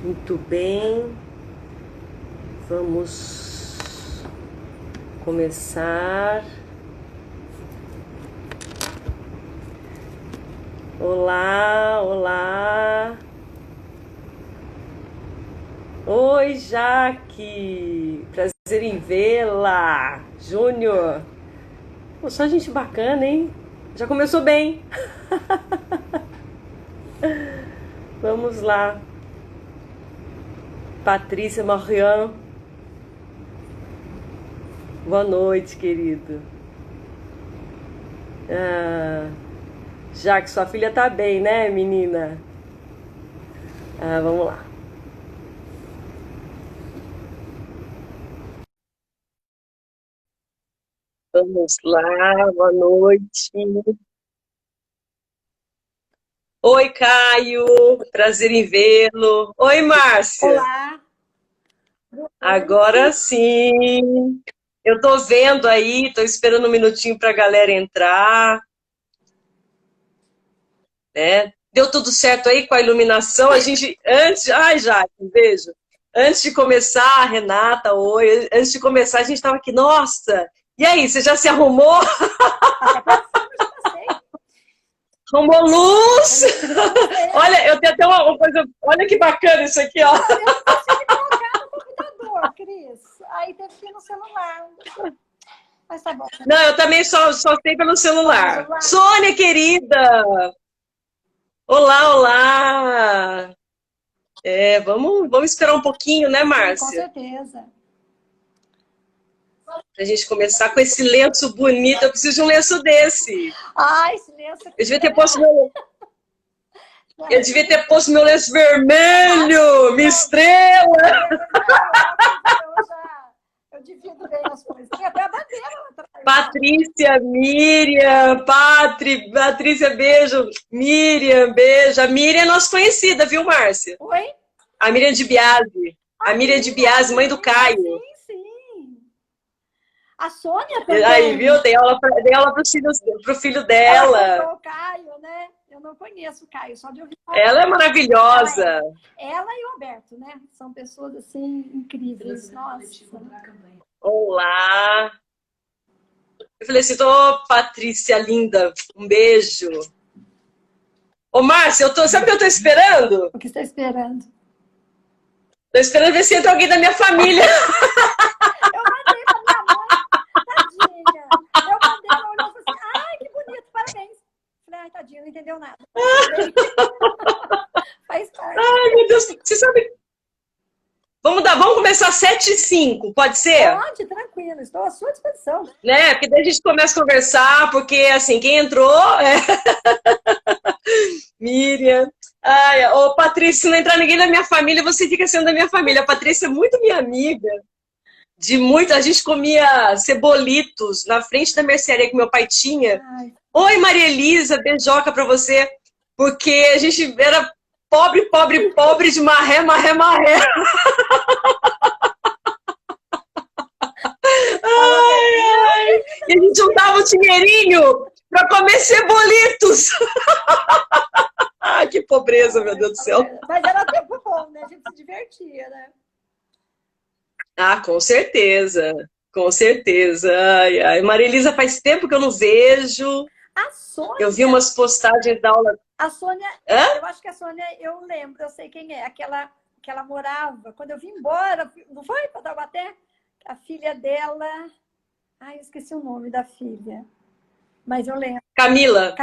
Muito bem, vamos começar. Olá, olá. Oi, Jaque. Prazer em vê-la. Júnior. Pô, só gente bacana, hein? Já começou bem. Vamos lá. Patrícia Marian. Boa noite, querido. Já que sua filha tá bem, né, menina? Vamos lá. Vamos lá, boa noite. Oi, Caio. Prazer em vê-lo. Oi, Márcia. Olá. Agora sim. Eu tô vendo aí, tô esperando um minutinho pra galera entrar, né? Deu tudo certo aí com a iluminação? A gente, antes, ai, Jaque, um beijo. Antes de começar, Renata, oi. Antes de começar, a gente tava aqui, nossa. E aí, você já se arrumou? Até pra cima já passei. Arrumou luz? Olha, eu tenho até uma coisa. Olha que bacana isso aqui, ó. Eu não consegui colocar no computador, Cris. Aí teve que ir no celular. Mas tá bom. Não, eu também só sei pelo celular. Sônia, querida! Olá, olá! Vamos esperar um pouquinho, né, Márcia? Com certeza. Pra gente começar com esse lenço bonito. Eu preciso de um lenço desse. Ai, esse lenço aqui. Eu devia ter posto meu lenço vermelho, minha estrela. Eu divido bem as coisas. Tem até a bandeira lá atrás. Patrícia, Miriam, Patrícia, beijo. Miriam, beijo. A Miriam é nossa conhecida, viu, Márcia? Oi? A Miriam de Biase. A Miriam de Biase, mãe do Caio. Sim, sim. A Sônia também. Aí, viu? Dei aula pro filho dela. Ela o Caio, né? Eu não conheço o Caio, só de ouvir falar. Ela é maravilhosa. Ela e o Alberto, né? São pessoas, assim, incríveis. Nossa. Olá. Eu falei assim, ô Patrícia linda, um beijo. Ô Márcia, sabe o que eu tô esperando? O que você está esperando? Tô esperando ver se entra alguém da minha família. Eu mandei pra minha mãe, tadinha. Eu mandei, ela olhou e falou assim, ai, que bonito, parabéns. Falei, ai, tadinha, não entendeu nada. Faz parte. Ai, meu Deus, você sabe... Vamos começar às 7h05, pode ser? Pode, tranquilo, estou à sua disposição. Né, porque daí a gente começa a conversar, porque assim, quem entrou é... Miriam. Ai, ô Patrícia, se não entrar ninguém da minha família, você fica sendo da minha família. A Patrícia é muito minha amiga. A gente comia cebolitos na frente da mercearia que meu pai tinha. Ai. Oi, Maria Elisa, beijoca pra você. Porque a gente era pobre de marré. Ai. E a gente juntava o dinheirinho pra comer cebolitos. Ai, que pobreza, meu Deus do céu. Mas era tempo bom, né? A gente se divertia, né? Com certeza. Com certeza. Ai. Maria Elisa, faz tempo que eu não vejo. A Sônia... Eu vi umas postagens da aula. A Sônia... Eu acho que a Sônia, eu lembro, eu sei quem é. Aquela que ela morava. Quando eu vim embora, não foi para Taubaté? A filha dela... Ai, eu esqueci o nome da filha. Mas eu lembro. Camila,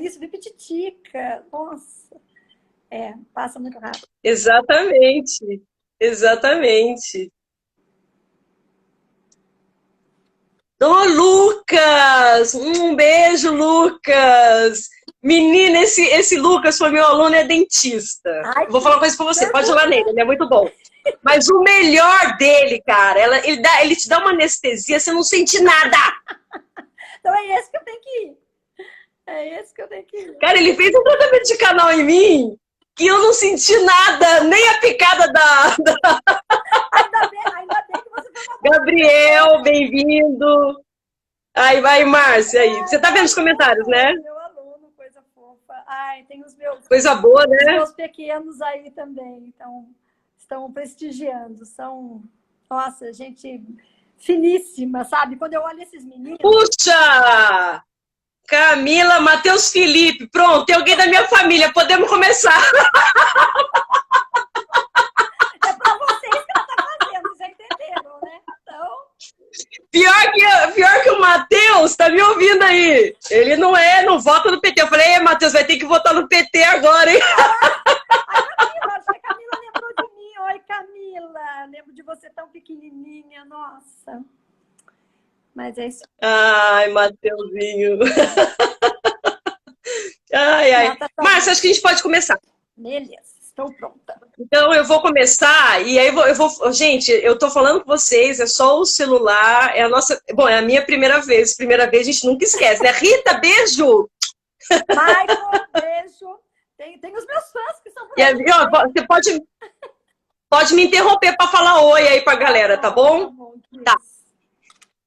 isso, de Pititica. Nossa. Passa muito rápido. Exatamente. Ô, Lucas! Um beijo, Lucas! Menina, esse Lucas foi meu aluno, é dentista. Ai, vou falar uma coisa pra você, pode ir lá nele, ele é muito bom. Mas o melhor dele, cara, ele te dá uma anestesia, você não sente nada. Então é esse que eu tenho que ir. Cara, ele fez um tratamento de canal em mim que eu não senti nada, nem a picada da... Ainda bem que você foi uma... Gabriel, bem-vindo. Aí vai, Márcia, aí. Você tá vendo os comentários, né? Meu aluno, coisa fofa. Ai, Ai, tem Coisa boa, os né? meus pequenos aí também, então estão prestigiando. São, nossa, gente finíssima, sabe? Quando eu olho esses meninos. Puxa! Camila, Matheus Felipe, pronto, tem alguém da minha família, podemos começar. É para vocês que ela está fazendo, já entenderam, né? Então. Pior que o Matheus, tá me ouvindo aí? Ele não vota no PT. Eu falei, Matheus, vai ter que votar no PT agora, hein? Camila, acho que a Camila lembrou de mim. Oi, Camila, lembro de você tão pequenininha, nossa. Mas é isso. Ai, Matheusinho. Ai. Márcia, acho que a gente pode começar. Beleza, estou pronta. Então, eu vou começar, e aí eu vou... Gente, eu tô falando com vocês, é só o celular, é a nossa... Bom, é a minha primeira vez a gente nunca esquece, né? Rita, beijo! Michael, beijo. Tem os meus fãs que são... E aí, ó, você pode me interromper para falar oi aí pra galera, tá bom? Tá.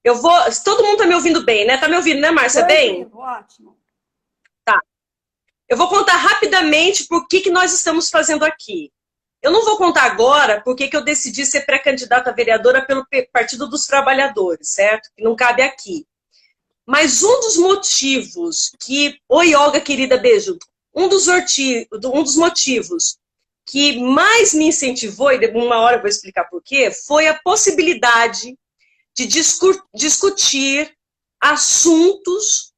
Eu vou... Todo mundo tá me ouvindo bem, né? Tá me ouvindo, né, Márcia? Bem? Ótimo. Tá. Eu vou contar rapidamente por que nós estamos fazendo aqui. Eu não vou contar agora porque que eu decidi ser pré-candidata a vereadora pelo Partido dos Trabalhadores, certo? Que não cabe aqui. Mas um dos motivos que... Oi, Olga, querida, beijo. Um dos motivos que mais me incentivou, e uma hora eu vou explicar por quê, foi a possibilidade de discutir assuntos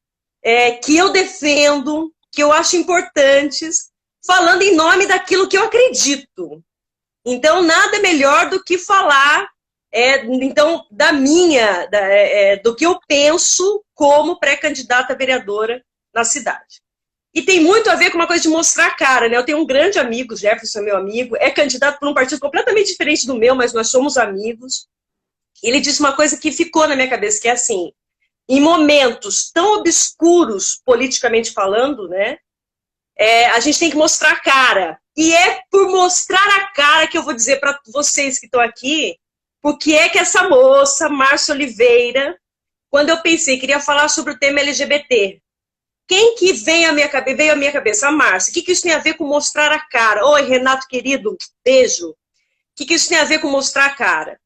que eu defendo, que eu acho importantes, falando em nome daquilo que eu acredito. Então, nada melhor do que falar então, do que eu penso como pré-candidata a vereadora na cidade. E tem muito a ver com uma coisa de mostrar a cara, né? Eu tenho um grande amigo, Jefferson, meu amigo, é candidato por um partido completamente diferente do meu, mas nós somos amigos. Ele disse uma coisa que ficou na minha cabeça, que é assim, em momentos tão obscuros, politicamente falando, né? A gente tem que mostrar a cara. E é por mostrar a cara que eu vou dizer para vocês que estão aqui, porque é que essa moça, Márcia Oliveira, quando eu pensei, queria falar sobre o tema LGBT, quem que veio à minha cabeça? A Márcia. O que isso tem a ver com mostrar a cara? Oi, Renato, querido, beijo. O que isso tem a ver com mostrar a cara?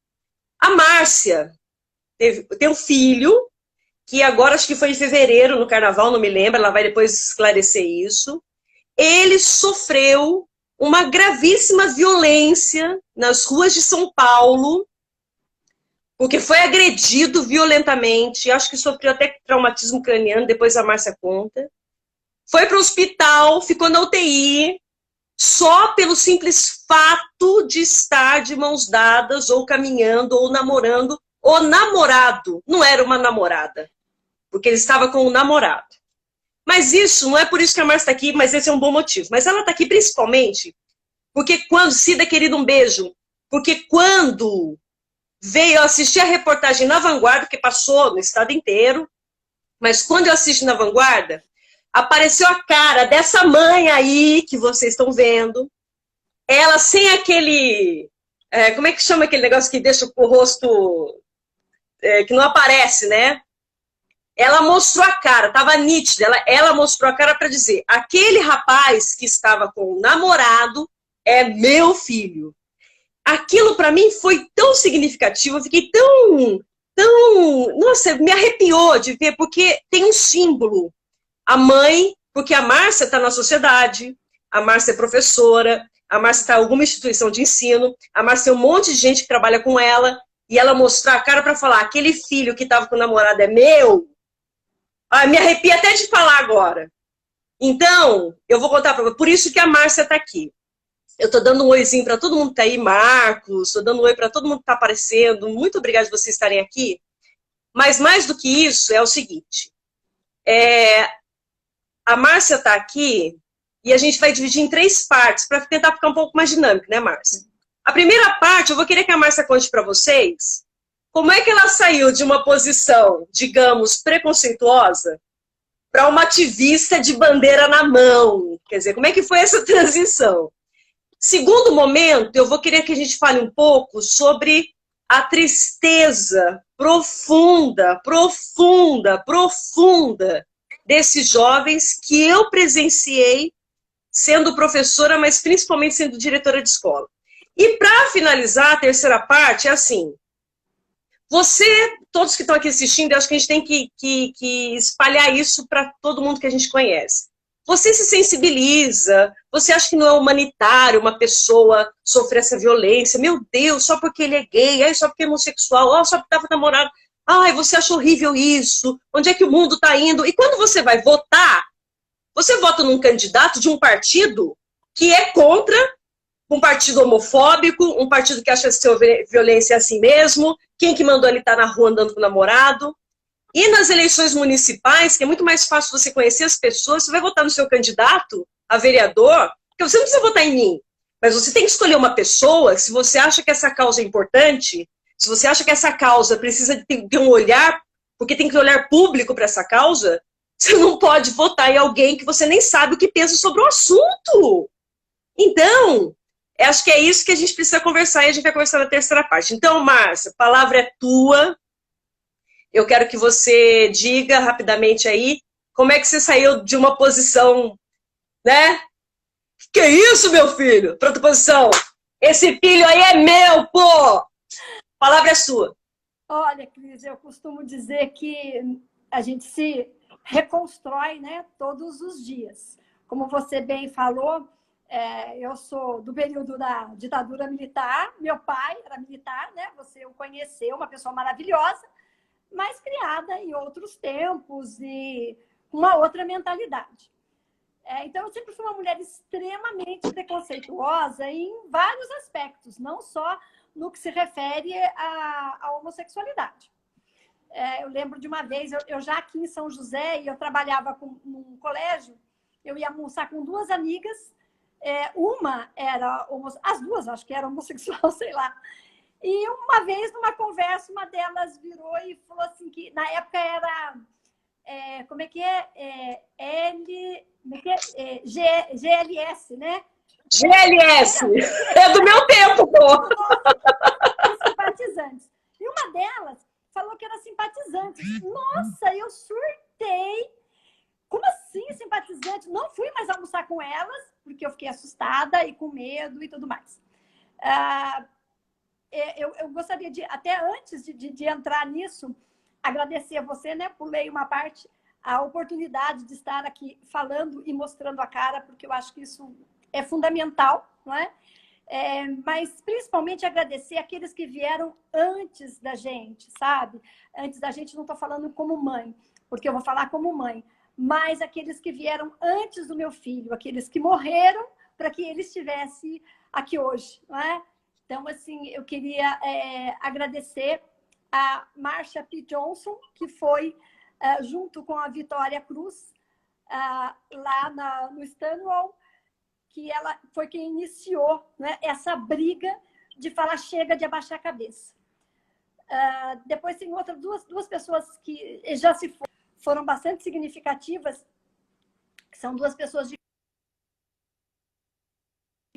A Márcia tem um filho, que agora acho que foi em fevereiro, no carnaval, não me lembro, ela vai depois esclarecer isso. Ele sofreu uma gravíssima violência nas ruas de São Paulo, porque foi agredido violentamente, acho que sofreu até traumatismo craniano, depois a Márcia conta. Foi para o hospital, ficou na UTI, só pelo simples fato de estar de mãos dadas, ou caminhando, ou namorando, ou namorado. Não era uma namorada, porque ele estava com um namorado. Mas isso, não é por isso que a Márcia está aqui, mas esse é um bom motivo. Mas ela está aqui principalmente porque quando, Cida, querido, um beijo, porque quando veio eu assistir a reportagem na Vanguarda, que passou no estado inteiro, mas quando eu assisti na Vanguarda, apareceu a cara dessa mãe aí, que vocês estão vendo, ela sem aquele... como é que chama aquele negócio que deixa o rosto... que não aparece, né? Ela mostrou a cara, estava nítida, ela mostrou a cara para dizer, aquele rapaz que estava com o namorado é meu filho. Aquilo para mim foi tão significativo, eu fiquei tão... Nossa, me arrepiou de ver, porque tem um símbolo. A mãe, porque a Márcia está na sociedade, a Márcia é professora, a Márcia está em alguma instituição de ensino, a Márcia tem um monte de gente que trabalha com ela, e ela mostrar a cara para falar, aquele filho que estava com o namorado é meu, me arrepia até de falar agora. Então, eu vou contar para você, por isso que a Márcia está aqui. Eu estou dando um oizinho para todo mundo que está aí, Marcos, estou dando um oi para todo mundo que está aparecendo, muito obrigada de vocês estarem aqui. Mas mais do que isso, é o seguinte, a Márcia está aqui e a gente vai dividir em 3 partes para tentar ficar um pouco mais dinâmico, né, Márcia? A primeira parte, eu vou querer que a Márcia conte para vocês como é que ela saiu de uma posição, digamos, preconceituosa para uma ativista de bandeira na mão. Quer dizer, como é que foi essa transição? Segundo momento, eu vou querer que a gente fale um pouco sobre a tristeza profunda, profunda, profunda desses jovens que eu presenciei sendo professora, mas principalmente sendo diretora de escola. E para finalizar, a terceira parte é assim, você, todos que estão aqui assistindo, eu acho que a gente tem que espalhar isso para todo mundo que a gente conhece. Você se sensibiliza, você acha que não é humanitário uma pessoa sofrer essa violência, meu Deus, só porque ele é gay, só porque é homossexual, só porque estava namorado, ai, você acha horrível isso, onde é que o mundo está indo? E quando você vai votar, você vota num candidato de um partido que é contra, um partido homofóbico, um partido que acha que violência é assim mesmo, quem que mandou ele estar na rua andando com o namorado. E nas eleições municipais, que é muito mais fácil você conhecer as pessoas, você vai votar no seu candidato a vereador, porque você não precisa votar em mim, mas você tem que escolher uma pessoa, se você acha que essa causa é importante, se você acha que essa causa precisa ter um olhar, porque tem que ter um olhar público para essa causa, você não pode votar em alguém que você nem sabe o que pensa sobre o assunto. Então, acho que é isso que a gente precisa conversar e a gente vai conversar na terceira parte. Então, Márcia, a palavra é tua. Eu quero que você diga rapidamente aí como é que você saiu de uma posição, né? Que é isso, meu filho? Para outra posição. Esse filho aí é meu, pô! A palavra é sua. Olha, Cris, eu costumo dizer que a gente se reconstrói, né, todos os dias. Como você bem falou, eu sou do período da ditadura militar, meu pai era militar, né? Você o conheceu, uma pessoa maravilhosa, mas criada em outros tempos e uma outra mentalidade. Então, eu sempre fui uma mulher extremamente preconceituosa em vários aspectos, não só no que se refere à homossexualidade. Eu lembro de uma vez, eu já aqui em São José, e eu trabalhava num colégio, eu ia almoçar com duas amigas, uma era as duas acho que era homossexual, sei lá. E uma vez, numa conversa, uma delas virou e falou assim que na época era como é que é? GLS, né? GLS! É do meu tempo, pô! Simpatizantes. E uma delas falou que era simpatizante. Nossa, eu surtei. Como assim simpatizante? Não fui mais almoçar com elas, porque eu fiquei assustada e com medo e tudo mais. Eu gostaria de, até antes de entrar nisso, agradecer a você, né? Pulei uma parte, a oportunidade de estar aqui falando e mostrando a cara, porque eu acho que isso é fundamental, não é? Mas principalmente agradecer aqueles que vieram antes da gente, sabe? Antes da gente, não estou falando como mãe, porque eu vou falar como mãe, mas aqueles que vieram antes do meu filho, aqueles que morreram para que ele estivesse aqui hoje, não é? Então, assim, eu queria agradecer a Marsha P. Johnson, que foi junto com a Vitória Cruz, lá no Stonewall, que ela foi quem iniciou, né, essa briga de falar chega de abaixar a cabeça. Depois tem duas pessoas que já foram bastante significativas, que são duas pessoas de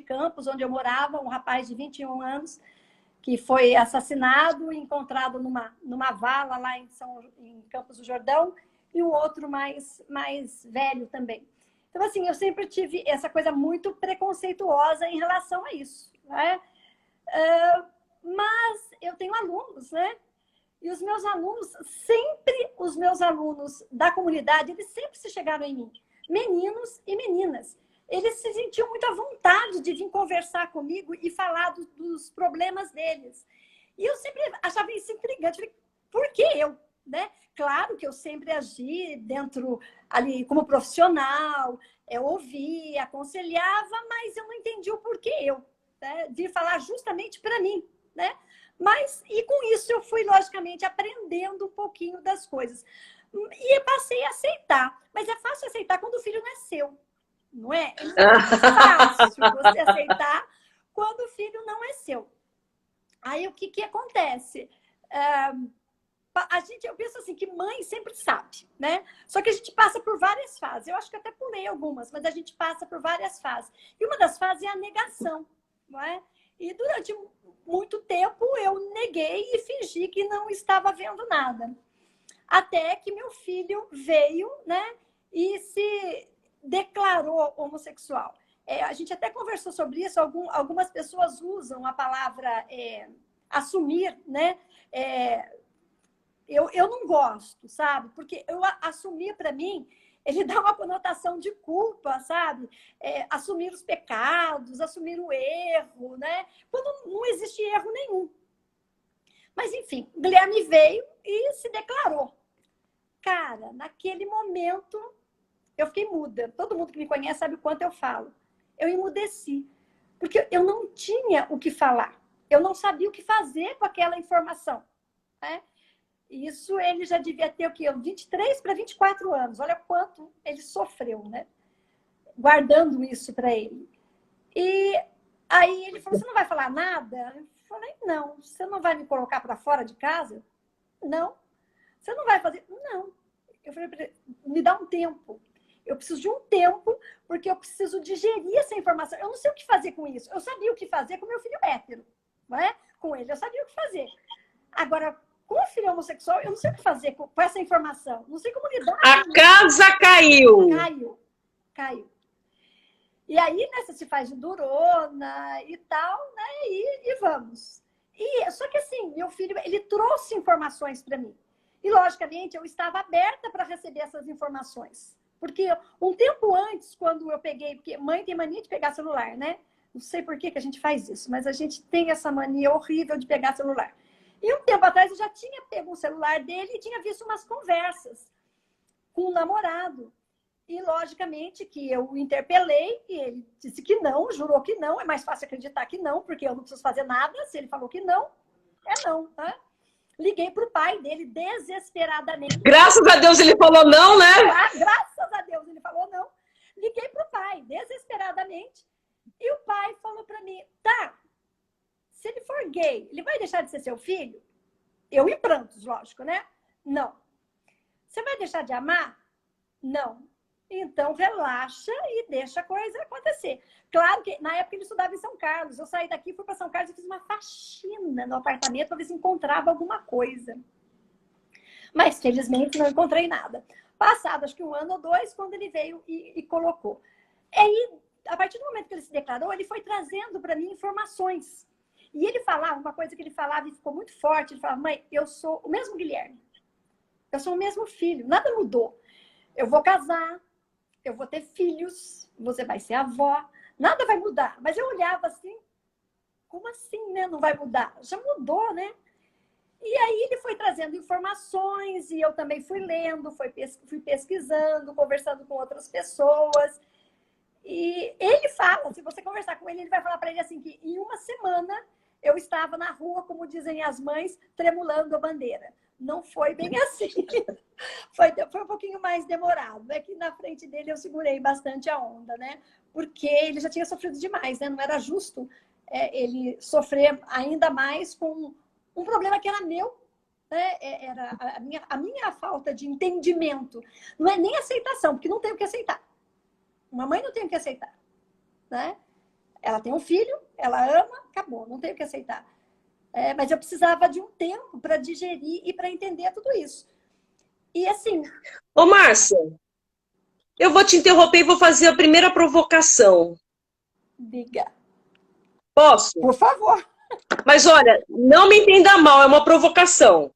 Campos, onde eu morava, um rapaz de 21 anos, que foi assassinado e encontrado numa vala lá em Campos do Jordão, e um outro mais velho também. Então, assim, eu sempre tive essa coisa muito preconceituosa em relação a isso, né? Mas eu tenho alunos, né? E os meus alunos da comunidade, eles sempre se chegaram em mim, meninos e meninas. Eles se sentiam muito à vontade de vir conversar comigo e falar dos problemas deles. E eu sempre achava isso intrigante. Falei, por que eu? Né? Claro que eu sempre agi dentro, ali, como profissional, ouvia, aconselhava, mas eu não entendi o porquê eu, né? De falar justamente para mim, né? Mas, e com isso eu fui, logicamente, aprendendo um pouquinho das coisas. E passei a aceitar. Mas é fácil aceitar quando o filho não é seu. Não é? É fácil você aceitar quando o filho não é seu. Aí o que acontece? Eu penso assim, que mãe sempre sabe, né? Só que a gente passa por várias fases. Eu acho que até pulei algumas, mas a gente passa por várias fases. E uma das fases é a negação, não é? E durante muito tempo eu neguei e fingi que não estava vendo nada. Até que meu filho veio, né? E se declarou homossexual. a gente até conversou sobre isso, algumas pessoas usam a palavra assumir, né? Eu não gosto, sabe? Porque assumir, para mim, ele dá uma conotação de culpa, sabe? Assumir os pecados, assumir o erro, né? Quando não existe erro nenhum. Mas, enfim, Guilherme veio e se declarou. Cara, naquele momento, eu fiquei muda. Todo mundo que me conhece sabe o quanto eu falo. Eu emudeci. Porque eu não tinha o que falar. Eu não sabia o que fazer com aquela informação, né? Isso ele já devia ter o quê? 23 para 24 anos. Olha quanto ele sofreu, né? Guardando isso para ele. E aí ele falou, você não vai falar nada? Eu falei, não. Você não vai me colocar para fora de casa? Não. Você não vai fazer? Não. Eu falei para ele, me dá um tempo. Eu preciso de um tempo, porque eu preciso digerir essa informação. Eu não sei o que fazer com isso. Eu sabia o que fazer com meu filho hétero, não é? Com ele, eu sabia o que fazer. Agora, com o filho homossexual, eu não sei o que fazer com essa informação. Não sei como lidar. A casa caiu. Caiu. E aí, né, você se faz de durona e tal, né? E vamos. Só que assim, meu filho, ele trouxe informações para mim. E, logicamente, eu estava aberta para receber essas informações. Porque um tempo antes, quando eu peguei... Porque mãe tem mania de pegar celular, né? Não sei por que a gente faz isso, mas a gente tem essa mania horrível de pegar celular. E um tempo atrás eu já tinha pego o celular dele e tinha visto umas conversas com um namorado. E, logicamente, que eu o interpelei e ele disse que não, jurou que não. É mais fácil acreditar que não, porque eu não preciso fazer nada. Se ele falou que não, é não, tá? Liguei para o pai dele desesperadamente. Graças a Deus ele falou não, né? Graças a Deus ele falou não. Liguei para o pai desesperadamente. E o pai falou para mim, tá, se ele for gay, ele vai deixar de ser seu filho? Eu em prantos, lógico, né? Não. Você vai deixar de amar? Não. Então, relaxa e deixa a coisa acontecer. Claro que, na época, ele estudava em São Carlos. Eu saí daqui, fui para São Carlos e fiz uma faxina no apartamento para ver se encontrava alguma coisa. Mas, felizmente, não encontrei nada. Passado, acho que 1 ano ou 2, quando ele veio e colocou. E aí, a partir do momento que ele se declarou, ele foi trazendo para mim informações. E ele falava, uma coisa que ele falava e ficou muito forte, ele falava, mãe, eu sou o mesmo Guilherme. Eu sou o mesmo filho, nada mudou. Eu vou casar, eu vou ter filhos, você vai ser avó, nada vai mudar. Mas eu olhava assim, como assim, né? Não vai mudar? Já mudou, né? E aí ele foi trazendo informações e eu também fui lendo, fui pesquisando, conversando com outras pessoas. E ele fala, se você conversar com ele, ele vai falar para ele assim, que em 1 semana eu estava na rua, como dizem as mães, tremulando a bandeira. Não foi bem assim. Foi um pouquinho mais demorado. É que na frente dele eu segurei bastante a onda, né? Porque ele já tinha sofrido demais, né? Não era justo ele sofrer ainda mais com um problema que era meu, né? Era a minha falta de entendimento. Não é nem aceitação, porque não tem o que aceitar. Uma mãe não tem o que aceitar, né? Ela tem um filho, ela ama, acabou, não tem o que aceitar. Mas eu precisava de um tempo para digerir e para entender tudo isso. E assim... Ô, Márcia, eu vou te interromper e vou fazer a primeira provocação. Diga. Posso? Por favor. Mas olha, não me entenda mal, é uma provocação.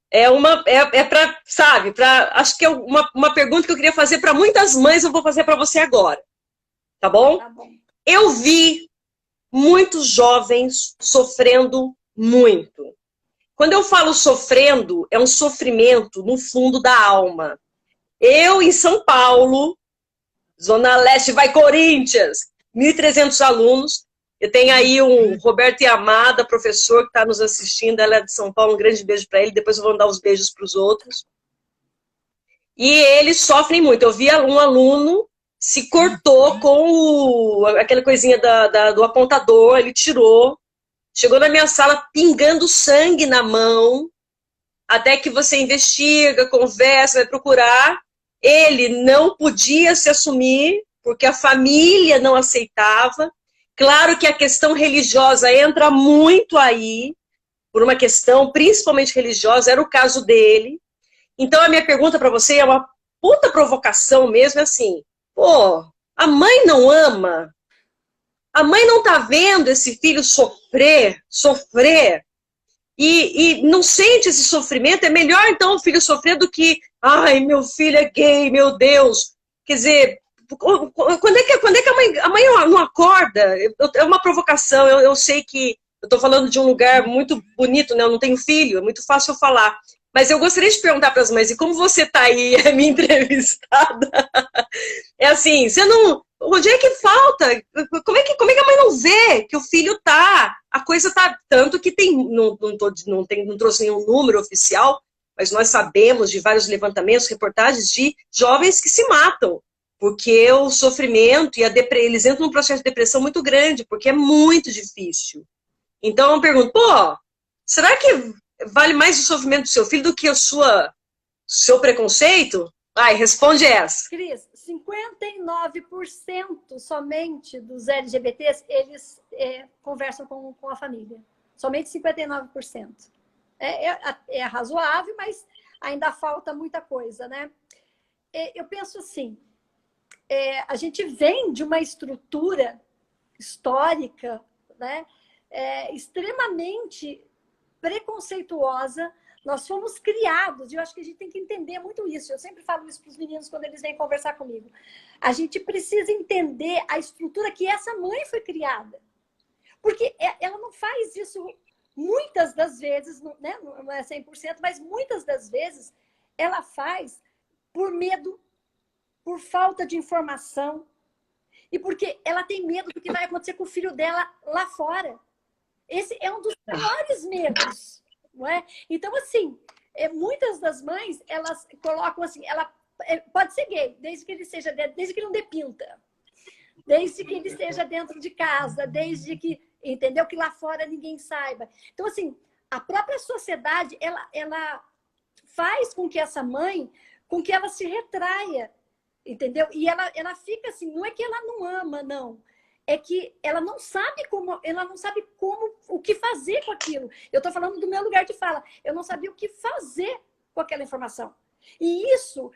Para, sabe, acho que é uma pergunta que eu queria fazer para muitas mães, eu vou fazer para você agora. Tá bom? Tá bom. Eu vi muitos jovens sofrendo muito. Quando eu falo sofrendo, é um sofrimento no fundo da alma. Eu, em São Paulo, Zona Leste, vai Corinthians, 1.300 alunos. Eu tenho aí um Roberto Yamada, professor, que está nos assistindo, ela é de São Paulo, um grande beijo para ele, depois eu vou dar os beijos para os outros. E eles sofrem muito. Eu vi um aluno se cortou com aquela coisinha do apontador, ele tirou, chegou na minha sala pingando sangue na mão, até que você investiga, conversa, vai procurar. Ele não podia se assumir, porque a família não aceitava. Claro que a questão religiosa entra muito aí, por uma questão principalmente religiosa, era o caso dele. Então a minha pergunta para você é uma puta provocação mesmo, é assim, pô, a mãe não ama? A mãe não está vendo esse filho sofrer, e não sente esse sofrimento. É melhor, então, o filho sofrer do que, ai, meu filho é gay, meu Deus. Quer dizer, quando é que a mãe não acorda? É uma provocação, eu sei que eu estou falando de um lugar muito bonito, né? Eu não tenho filho, é muito fácil eu falar. Mas eu gostaria de perguntar para as mães, e como você está aí, me entrevistada? É assim, você não... Onde é que falta? Como é que a mãe não vê que o filho tá? A coisa tá tanto que tem... Não trouxe nenhum número oficial, mas nós sabemos de vários levantamentos, reportagens de jovens que se matam. Porque o sofrimento e eles entram num processo de depressão muito grande, porque é muito difícil. Então eu pergunto, pô, será que vale mais o sofrimento do seu filho do que seu preconceito? Ai, responde essa. Cris, 59% somente dos LGBTs, eles conversam com a família. Somente 59%. É razoável, mas ainda falta muita coisa, né? Eu penso assim, a gente vem de uma estrutura histórica, né? Extremamente preconceituosa. Nós fomos criados, e eu acho que a gente tem que entender muito isso. Eu sempre falo isso para os meninos quando eles vêm conversar comigo. A gente precisa entender a estrutura que essa mãe foi criada. Porque ela não faz isso muitas das vezes, né? Não é 100%, mas muitas das vezes ela faz por medo, por falta de informação, e porque ela tem medo do que vai acontecer com o filho dela lá fora. Esse é um dos maiores medos, não é? Então, assim, muitas das mães, elas colocam assim, ela pode ser gay, desde que ele não dê pinta, desde que ele esteja dentro de casa, desde que, entendeu? Que lá fora ninguém saiba. Então, assim, a própria sociedade, ela faz com que essa mãe, com que ela se retraia, entendeu? E ela fica assim, não é que ela não ama, não. É que ela não sabe o que fazer com aquilo. Eu estou falando do meu lugar de fala. Eu não sabia o que fazer com aquela informação. E isso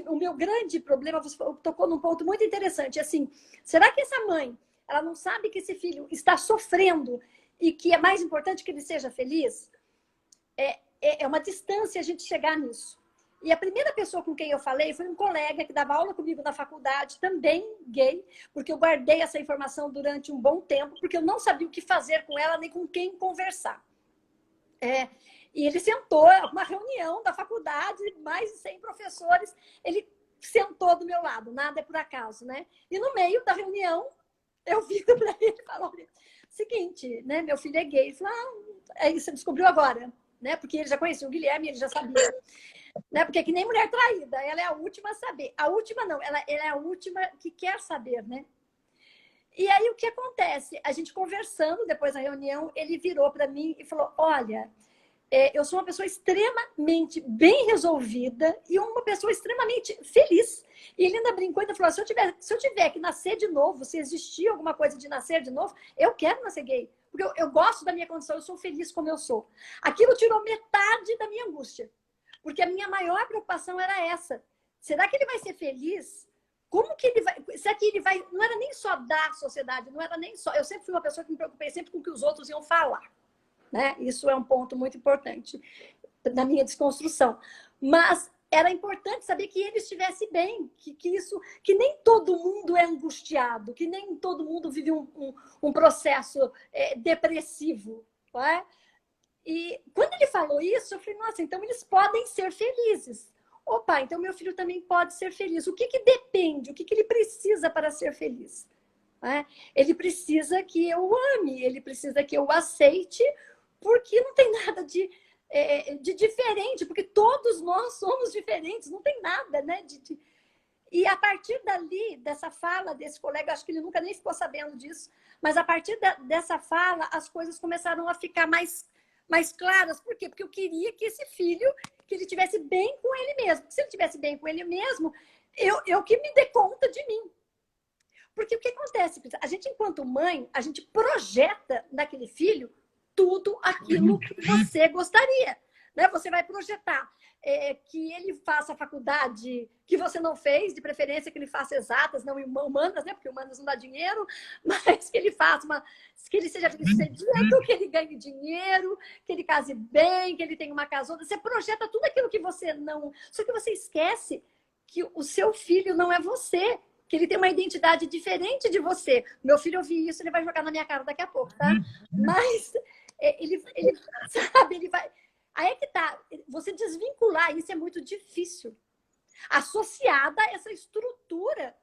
o meu grande problema. Você tocou num ponto muito interessante. Assim, será que essa mãe, ela não sabe que esse filho está sofrendo e que é mais importante que ele seja feliz? É uma distância a gente chegar nisso. E a primeira pessoa com quem eu falei foi um colega que dava aula comigo na faculdade, também gay, porque eu guardei essa informação durante um bom tempo, porque eu não sabia o que fazer com ela, nem com quem conversar. E ele sentou, uma reunião da faculdade, mais de 100 professores, ele sentou do meu lado, nada é por acaso, né? E no meio da reunião, eu vi para ele e falei, seguinte, né? Meu filho é gay. Ele falou, aí você descobriu agora, né? Porque ele já conhecia o Guilherme, ele já sabia. Né? Porque é que nem mulher traída, ela é a última a saber. A última não, ela é a última que quer saber, né? E aí o que acontece? A gente conversando depois da reunião, ele virou para mim e falou, olha, eu sou uma pessoa extremamente bem resolvida e uma pessoa extremamente feliz. E ele ainda brincou e falou, se eu tiver que nascer de novo, se existir alguma coisa de nascer de novo, eu quero nascer gay. Porque eu gosto da minha condição, eu sou feliz como eu sou. Aquilo tirou metade da minha angústia. Porque a minha maior preocupação era essa. Será que ele vai ser feliz? Como que ele vai... Será que ele vai... Não era nem só da sociedade, não era nem só... Eu sempre fui uma pessoa que me preocupei sempre com o que os outros iam falar. Né? Isso é um ponto muito importante na minha desconstrução. Mas era importante saber que ele estivesse bem, que nem todo mundo é angustiado, que nem todo mundo vive um processo depressivo. Não é? E quando ele falou isso, eu falei, nossa, então eles podem ser felizes. Opa, então meu filho também pode ser feliz. O que depende? O que ele precisa para ser feliz? Ele precisa que eu ame, ele precisa que eu aceite, porque não tem nada de diferente, porque todos nós somos diferentes, não tem nada, né? E a partir dali, dessa fala desse colega, acho que ele nunca nem ficou sabendo disso, mas a partir dessa fala, as coisas começaram a ficar mais claras. Por quê? Porque eu queria que esse filho, que ele estivesse bem com ele mesmo. Se ele estivesse bem com ele mesmo, eu que me dê conta de mim. Porque o que acontece? A gente, enquanto mãe, a gente projeta naquele filho tudo aquilo que você gostaria. né? Você vai projetar que ele faça a faculdade que você não fez, de preferência que ele faça exatas, não humanas, né? Porque humanas não dá dinheiro, mas que ele faça que ele seja bem-sucedido, que ele ganhe dinheiro, que ele case bem, que ele tenha uma casona. Você projeta tudo aquilo que você não... Só que você esquece que o seu filho não é você, que ele tem uma identidade diferente de você. Meu filho ouvir isso, ele vai jogar na minha cara daqui a pouco, tá? Mas ele sabe, ele vai... Aí é que tá, você desvincular isso é muito difícil. Associada a essa estrutura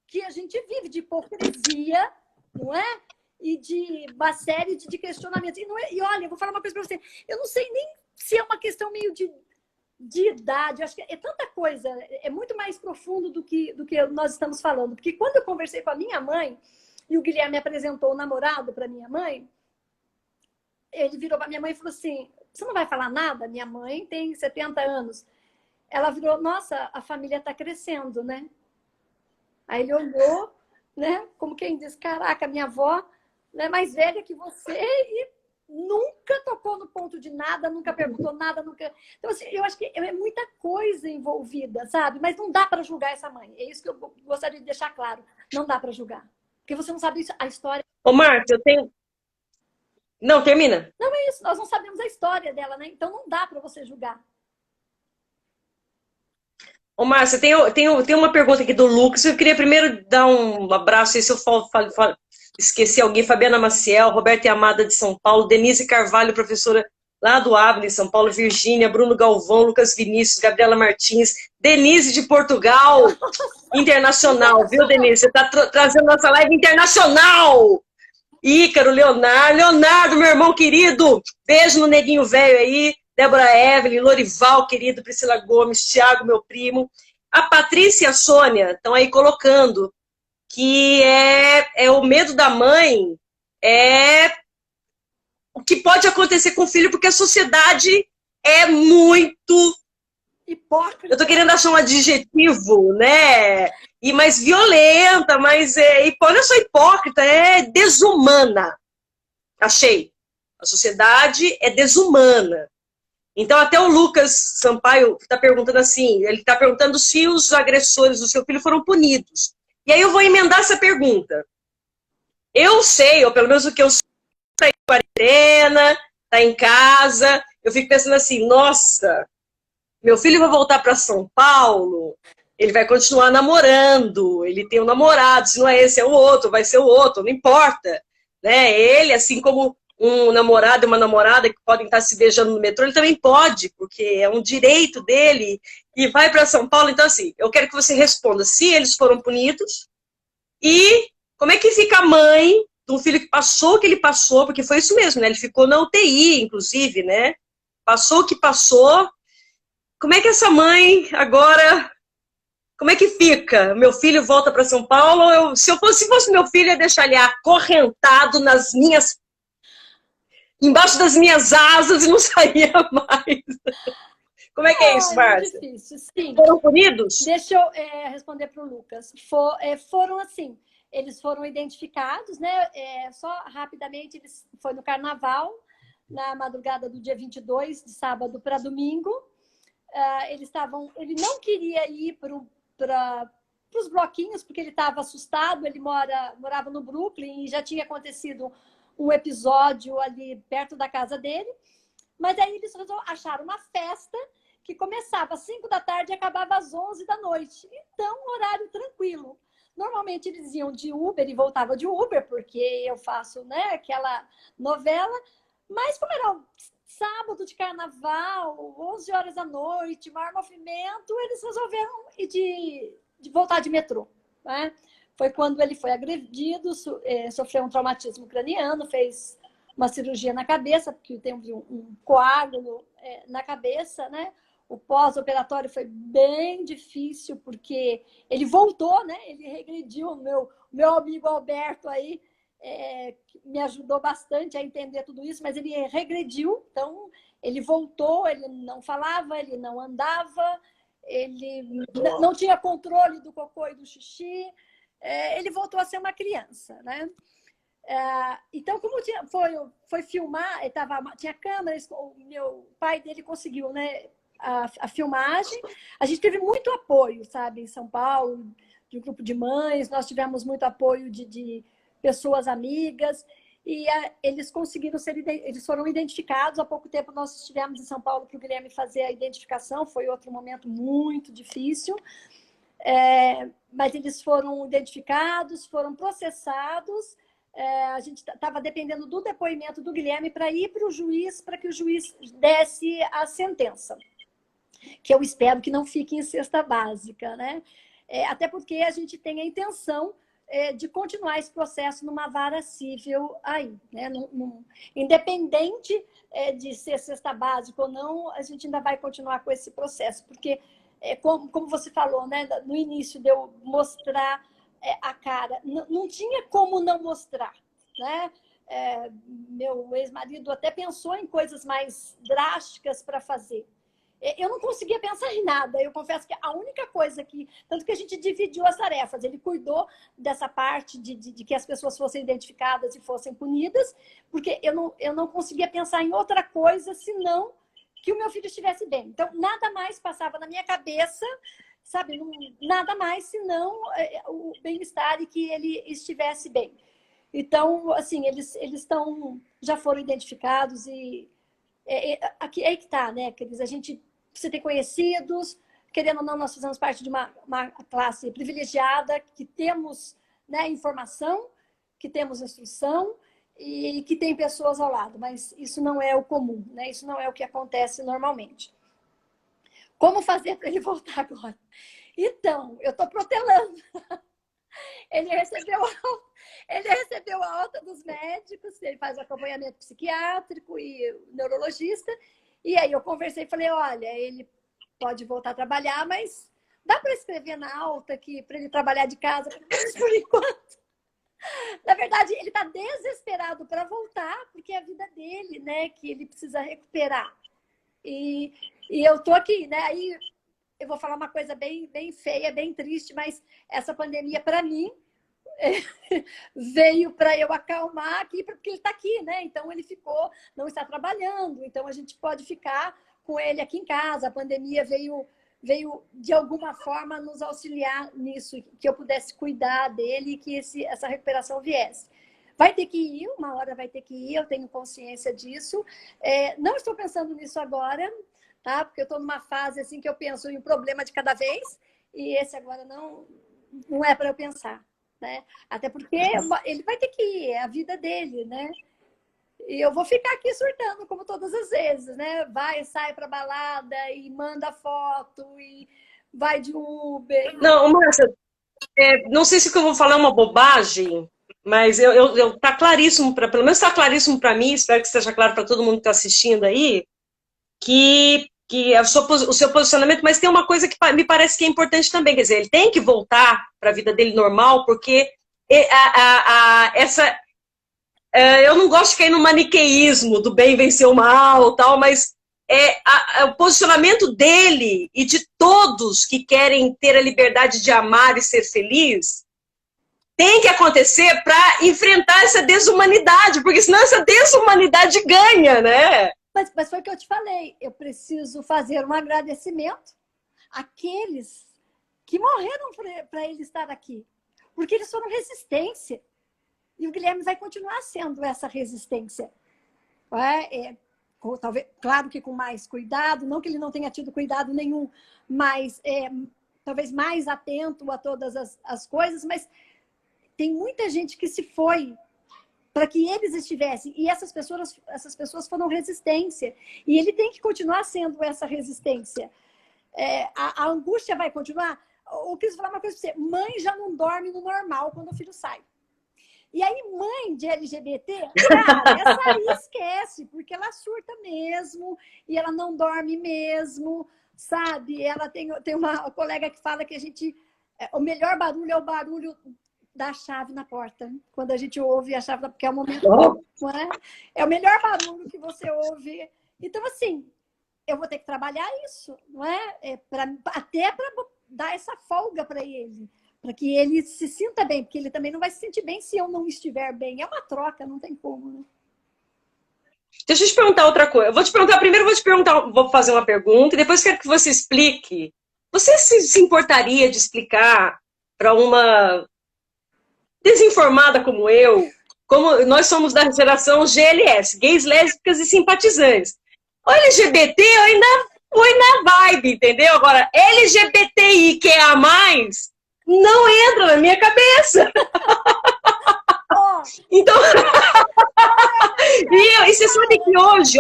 que a gente vive de hipocrisia, não é? E de uma série de questionamentos. E olha, eu vou falar uma coisa para você, eu não sei nem se é uma questão meio de idade, eu acho que é tanta coisa, é muito mais profundo do que nós estamos falando. Porque quando eu conversei com a minha mãe, e o Guilherme apresentou o namorado para minha mãe, ele virou para minha mãe e falou assim, você não vai falar nada? Minha mãe tem 70 anos. Ela virou, nossa, a família está crescendo, né? Aí ele olhou, né? Como quem diz, caraca, minha avó é mais velha que você e nunca tocou no ponto de nada, nunca perguntou nada, nunca... Então, assim, eu acho que é muita coisa envolvida, sabe? Mas não dá para julgar essa mãe. É isso que eu gostaria de deixar claro. Não dá para julgar. Porque você não sabe a história. Ô, Marta, eu tenho... Não, termina. Não é isso, nós não sabemos a história dela, né? Então não dá para você julgar. Ô, Márcia, tem uma pergunta aqui do Lucas. Eu queria primeiro dar um abraço, se eu esqueci alguém, Fabiana Maciel, Roberta Amada de São Paulo, Denise Carvalho, professora lá do Ávila, em São Paulo, Virgínia, Bruno Galvão, Lucas Vinícius, Gabriela Martins, Denise de Portugal, internacional, viu, Denise? Você está trazendo nossa live internacional! Ícaro, Leonardo, meu irmão querido, beijo no neguinho velho aí, Débora Evelyn, Lorival, querido, Priscila Gomes, Thiago, meu primo. A Patrícia e a Sônia estão aí colocando que é o medo da mãe, é o que pode acontecer com o filho, porque a sociedade é muito... hipócrita. Eu estou querendo achar um adjetivo, né? E mais violenta, mas não é só hipócrita, é desumana. Achei. A sociedade é desumana. Então, até o Lucas Sampaio está perguntando assim, ele está perguntando se os agressores do seu filho foram punidos. E aí eu vou emendar essa pergunta. Eu sei, ou pelo menos o que eu sei, está em quarentena, está em casa, eu fico pensando assim, nossa, meu filho vai voltar para São Paulo, ele vai continuar namorando, ele tem um namorado, se não é esse é o outro, vai ser o outro, não importa. Né? Ele, assim como um namorado e uma namorada que podem estar se beijando no metrô, ele também pode, porque é um direito dele, e vai para São Paulo. Então, assim, eu quero que você responda se eles foram punidos e como é que fica a mãe de um filho que passou o que ele passou, porque foi isso mesmo, né? Ele ficou na UTI, inclusive, né? Passou o que passou. Como é que essa mãe agora... Como é que fica? Meu filho volta para São Paulo, se fosse meu filho, eu ia deixar ele acorrentado embaixo das minhas asas e não saía mais. Como é que é isso, Márcia? É difícil, sim. Foram punidos? Deixa eu responder para o Lucas. Foram assim, eles foram identificados, né? Só rapidamente, foi no carnaval, na madrugada do dia 22, de sábado para domingo. Ele não queria ir para os bloquinhos, porque ele estava assustado, ele morava no Brooklyn e já tinha acontecido um episódio ali perto da casa dele, mas aí eles acharam uma festa que começava às 5 da tarde e acabava às 11 da noite. Então, horário tranquilo. Normalmente eles iam de Uber e voltavam de Uber, porque eu faço, né, aquela novela, mas como era sábado de carnaval, 11 horas da noite, maior movimento, eles resolveram ir de voltar de metrô, né? Foi quando ele foi agredido, sofreu um traumatismo craniano, fez uma cirurgia na cabeça, porque teve um coágulo na cabeça, né? O pós-operatório foi bem difícil, porque ele voltou, né? Ele regrediu. Meu amigo Alberto aí me ajudou bastante a entender tudo isso, mas ele regrediu, então ele voltou, ele não falava, ele não andava, ele não tinha controle do cocô e do xixi, ele voltou a ser uma criança, né? Então, como foi filmar, tinha câmeras, o meu pai dele conseguiu, né, a filmagem. A gente teve muito apoio, sabe, em São Paulo, de um grupo de mães, nós tivemos muito apoio de pessoas amigas, e eles conseguiram eles foram identificados. Há pouco tempo nós estivemos em São Paulo para o Guilherme fazer a identificação, foi outro momento muito difícil, mas eles foram identificados, foram processados. A gente estava dependendo do depoimento do Guilherme para ir para o juiz, para que o juiz desse a sentença, que eu espero que não fique em cesta básica, né? Até porque a gente tem a intenção de continuar esse processo numa vara civil aí, né? Independente de ser cesta básica ou não, a gente ainda vai continuar com esse processo, porque, como você falou, né, no início de eu mostrar a cara, não tinha como não mostrar, né? Meu ex-marido até pensou em coisas mais drásticas para fazer. Eu não conseguia pensar em nada. Eu confesso que a única coisa que... Tanto que a gente dividiu as tarefas. Ele cuidou dessa parte de que as pessoas fossem identificadas e fossem punidas, porque eu não conseguia pensar em outra coisa senão que o meu filho estivesse bem. Então, nada mais passava na minha cabeça, sabe? Nada mais senão o bem-estar e que ele estivesse bem. Então, assim, eles já foram identificados e... Aqui é que tá, né, Cris? A gente precisa ter conhecidos, querendo ou não, nós fazemos parte de uma classe privilegiada, que temos, né, informação, que temos instrução e que tem pessoas ao lado, mas isso não é o comum, né? Isso não é o que acontece normalmente. Como fazer para ele voltar agora? Então, eu estou protelando. Ele recebeu a alta dos médicos, ele faz acompanhamento psiquiátrico e neurologista. E aí eu conversei e falei, olha, ele pode voltar a trabalhar, mas dá para escrever na alta que para ele trabalhar de casa por enquanto. Na verdade, ele está desesperado para voltar, porque é a vida dele, né, que ele precisa recuperar. E eu estou aqui, né? Aí eu vou falar uma coisa bem, bem feia, bem triste, mas essa pandemia, para mim, veio para eu acalmar aqui, porque ele está aqui, né? Então ele não está trabalhando, então a gente pode ficar com ele aqui em casa. A pandemia veio de alguma forma nos auxiliar nisso, que eu pudesse cuidar dele e que essa recuperação viesse. Vai ter que ir, uma hora vai ter que ir, eu tenho consciência disso. Não estou pensando nisso agora, tá? Porque eu estou numa fase assim que eu penso em um problema de cada vez, e esse agora não é para eu pensar. Né? Até porque ele vai ter que ir, é a vida dele, né? E eu vou ficar aqui surtando, como todas as vezes, né? Sai para balada e manda foto e vai de Uber. Não, Márcia, não sei se o que eu vou falar é uma bobagem, mas tá claríssimo, pelo menos está claríssimo para mim, espero que esteja claro para todo mundo que está assistindo aí, que é o seu posicionamento, mas tem uma coisa que me parece que é importante também, quer dizer, ele tem que voltar para a vida dele normal, porque eu não gosto de cair no maniqueísmo do bem vencer o mal, tal, mas o posicionamento dele e de todos que querem ter a liberdade de amar e ser feliz tem que acontecer para enfrentar essa desumanidade, porque senão essa desumanidade ganha, né? Mas foi o que eu te falei, eu preciso fazer um agradecimento àqueles que morreram para ele estar aqui, porque eles foram resistência. E o Guilherme vai continuar sendo essa resistência. Talvez, claro que com mais cuidado, não que ele não tenha tido cuidado nenhum, mas talvez mais atento a todas as coisas, mas tem muita gente que se foi para que eles estivessem, e essas pessoas foram resistência, e ele tem que continuar sendo essa resistência. A angústia vai continuar. Eu quis falar uma coisa para você, mãe já não dorme no normal quando o filho sai. E aí, mãe de LGBT, cara, essa aí esquece, porque ela surta mesmo, e ela não dorme mesmo, sabe? Ela tem uma colega que fala que o melhor barulho é o barulho da chave na porta. Quando a gente ouve a chave, porque é o momento, não é? É o melhor barulho que você ouve. Então, assim, eu vou ter que trabalhar isso, não é? Até para dar essa folga para ele. para que ele se sinta bem, porque ele também não vai se sentir bem se eu não estiver bem. É uma troca, não tem como, né? Deixa eu te perguntar outra coisa. Eu vou te perguntar, primeiro vou fazer uma pergunta e depois quero que você explique. Você se importaria de explicar para uma desinformada como eu, como nós somos da geração GLS, gays, lésbicas e simpatizantes. O LGBT eu ainda fui na vibe, entendeu? Agora, LGBTI que é a mais, não entra na minha cabeça. Oh. Então, e você sabe que hoje,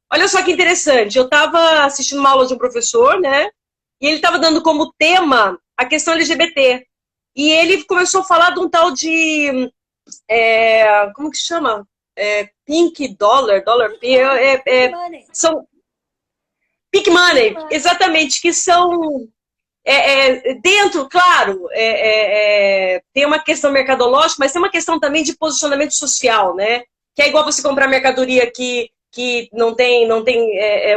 olha só que interessante, eu estava assistindo uma aula de um professor, né? E ele estava dando como tema a questão LGBT. E ele começou a falar de um tal de... como que chama? Pink Dollar, Dollar P. São Pink Money, exatamente, que são... dentro, claro, tem uma questão mercadológica, mas tem uma questão também de posicionamento social, né? Que é igual você comprar mercadoria que não tem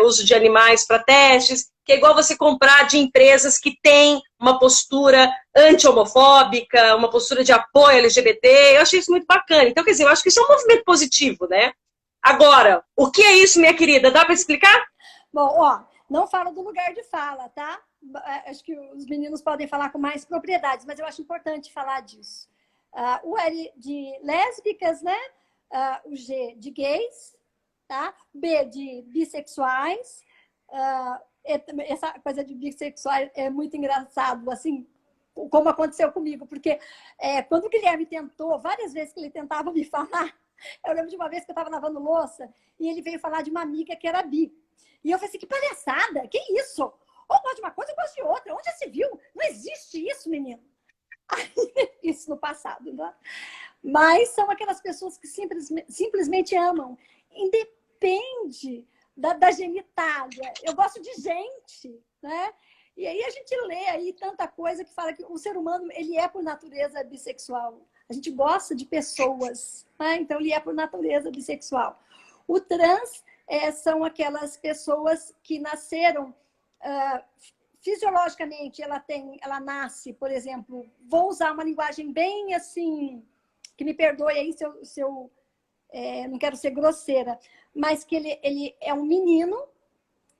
uso de animais para testes, que é igual você comprar de empresas que têm uma postura anti-homofóbica, uma postura de apoio LGBT. Eu achei isso muito bacana. Então, quer dizer, eu acho que isso é um movimento positivo, né? Agora, o que é isso, minha querida? Dá para explicar? Bom, ó, não falo do lugar de fala, tá? Acho que os meninos podem falar com mais propriedades, mas eu acho importante falar disso. O L de lésbicas, né? O G de gays, tá? B de bissexuais. Essa coisa de bissexuais é muito engraçado, assim, como aconteceu comigo, porque quando o Guilherme tentou, várias vezes que ele tentava me falar, eu lembro de uma vez que eu estava lavando louça e ele veio falar de uma amiga que era bi. E eu falei assim, que palhaçada, que isso? Ou gosto de uma coisa ou gosto de outra. Onde já se viu? Não existe isso, menino. Isso no passado, né? Mas são aquelas pessoas que simplesmente amam. Independe da genitália. Eu gosto de gente, né? E aí a gente lê aí tanta coisa que fala que o ser humano, ele é por natureza bissexual. A gente gosta de pessoas, né? Então ele é por natureza bissexual. O trans são aquelas pessoas que nasceram fisiologicamente, ela nasce, por exemplo, vou usar uma linguagem bem assim, que me perdoe aí se eu não quero ser grosseira, mas que ele é um menino,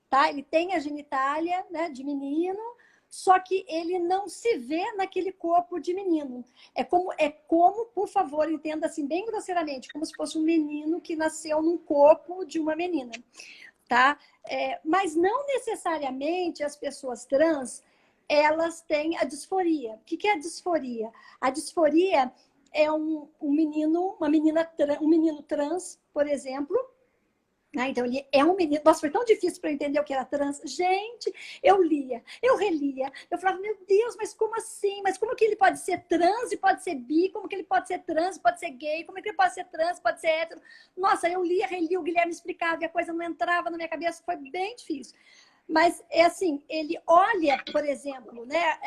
tá? Ele tem a genitália, né, de menino, só que ele não se vê naquele corpo de menino. É como, por favor, entenda assim bem grosseiramente, como se fosse um menino que nasceu num corpo de uma menina, tá? Mas não necessariamente as pessoas trans, elas têm a disforia. O que é a disforia? A disforia é um menino trans, por exemplo. Então, ele é um menino. Nossa, foi tão difícil para eu entender o que era trans. Gente, eu lia, eu relia. Eu falava, meu Deus, mas como assim? Mas como que ele pode ser trans e pode ser bi? Como que ele pode ser trans e pode ser gay? Como que ele pode ser trans e pode ser hétero? Nossa, eu lia, relia, o Guilherme explicava e a coisa não entrava na minha cabeça. Foi bem difícil. Mas, é assim, ele olha, por exemplo, né,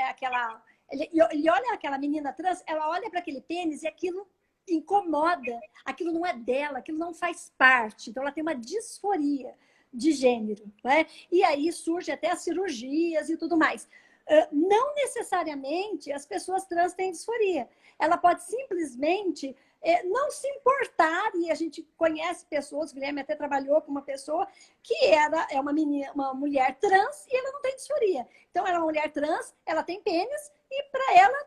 ele olha aquela menina trans, ela olha para aquele pênis e aquilo incomoda, aquilo não é dela, aquilo não faz parte. Então, ela tem uma disforia de gênero, né? E aí surge até as cirurgias e tudo mais. Não necessariamente as pessoas trans têm disforia. Ela pode simplesmente não se importar, e a gente conhece pessoas, o Guilherme até trabalhou com uma pessoa que é uma mulher trans e ela não tem disforia. Então, ela é uma mulher trans, ela tem pênis e para ela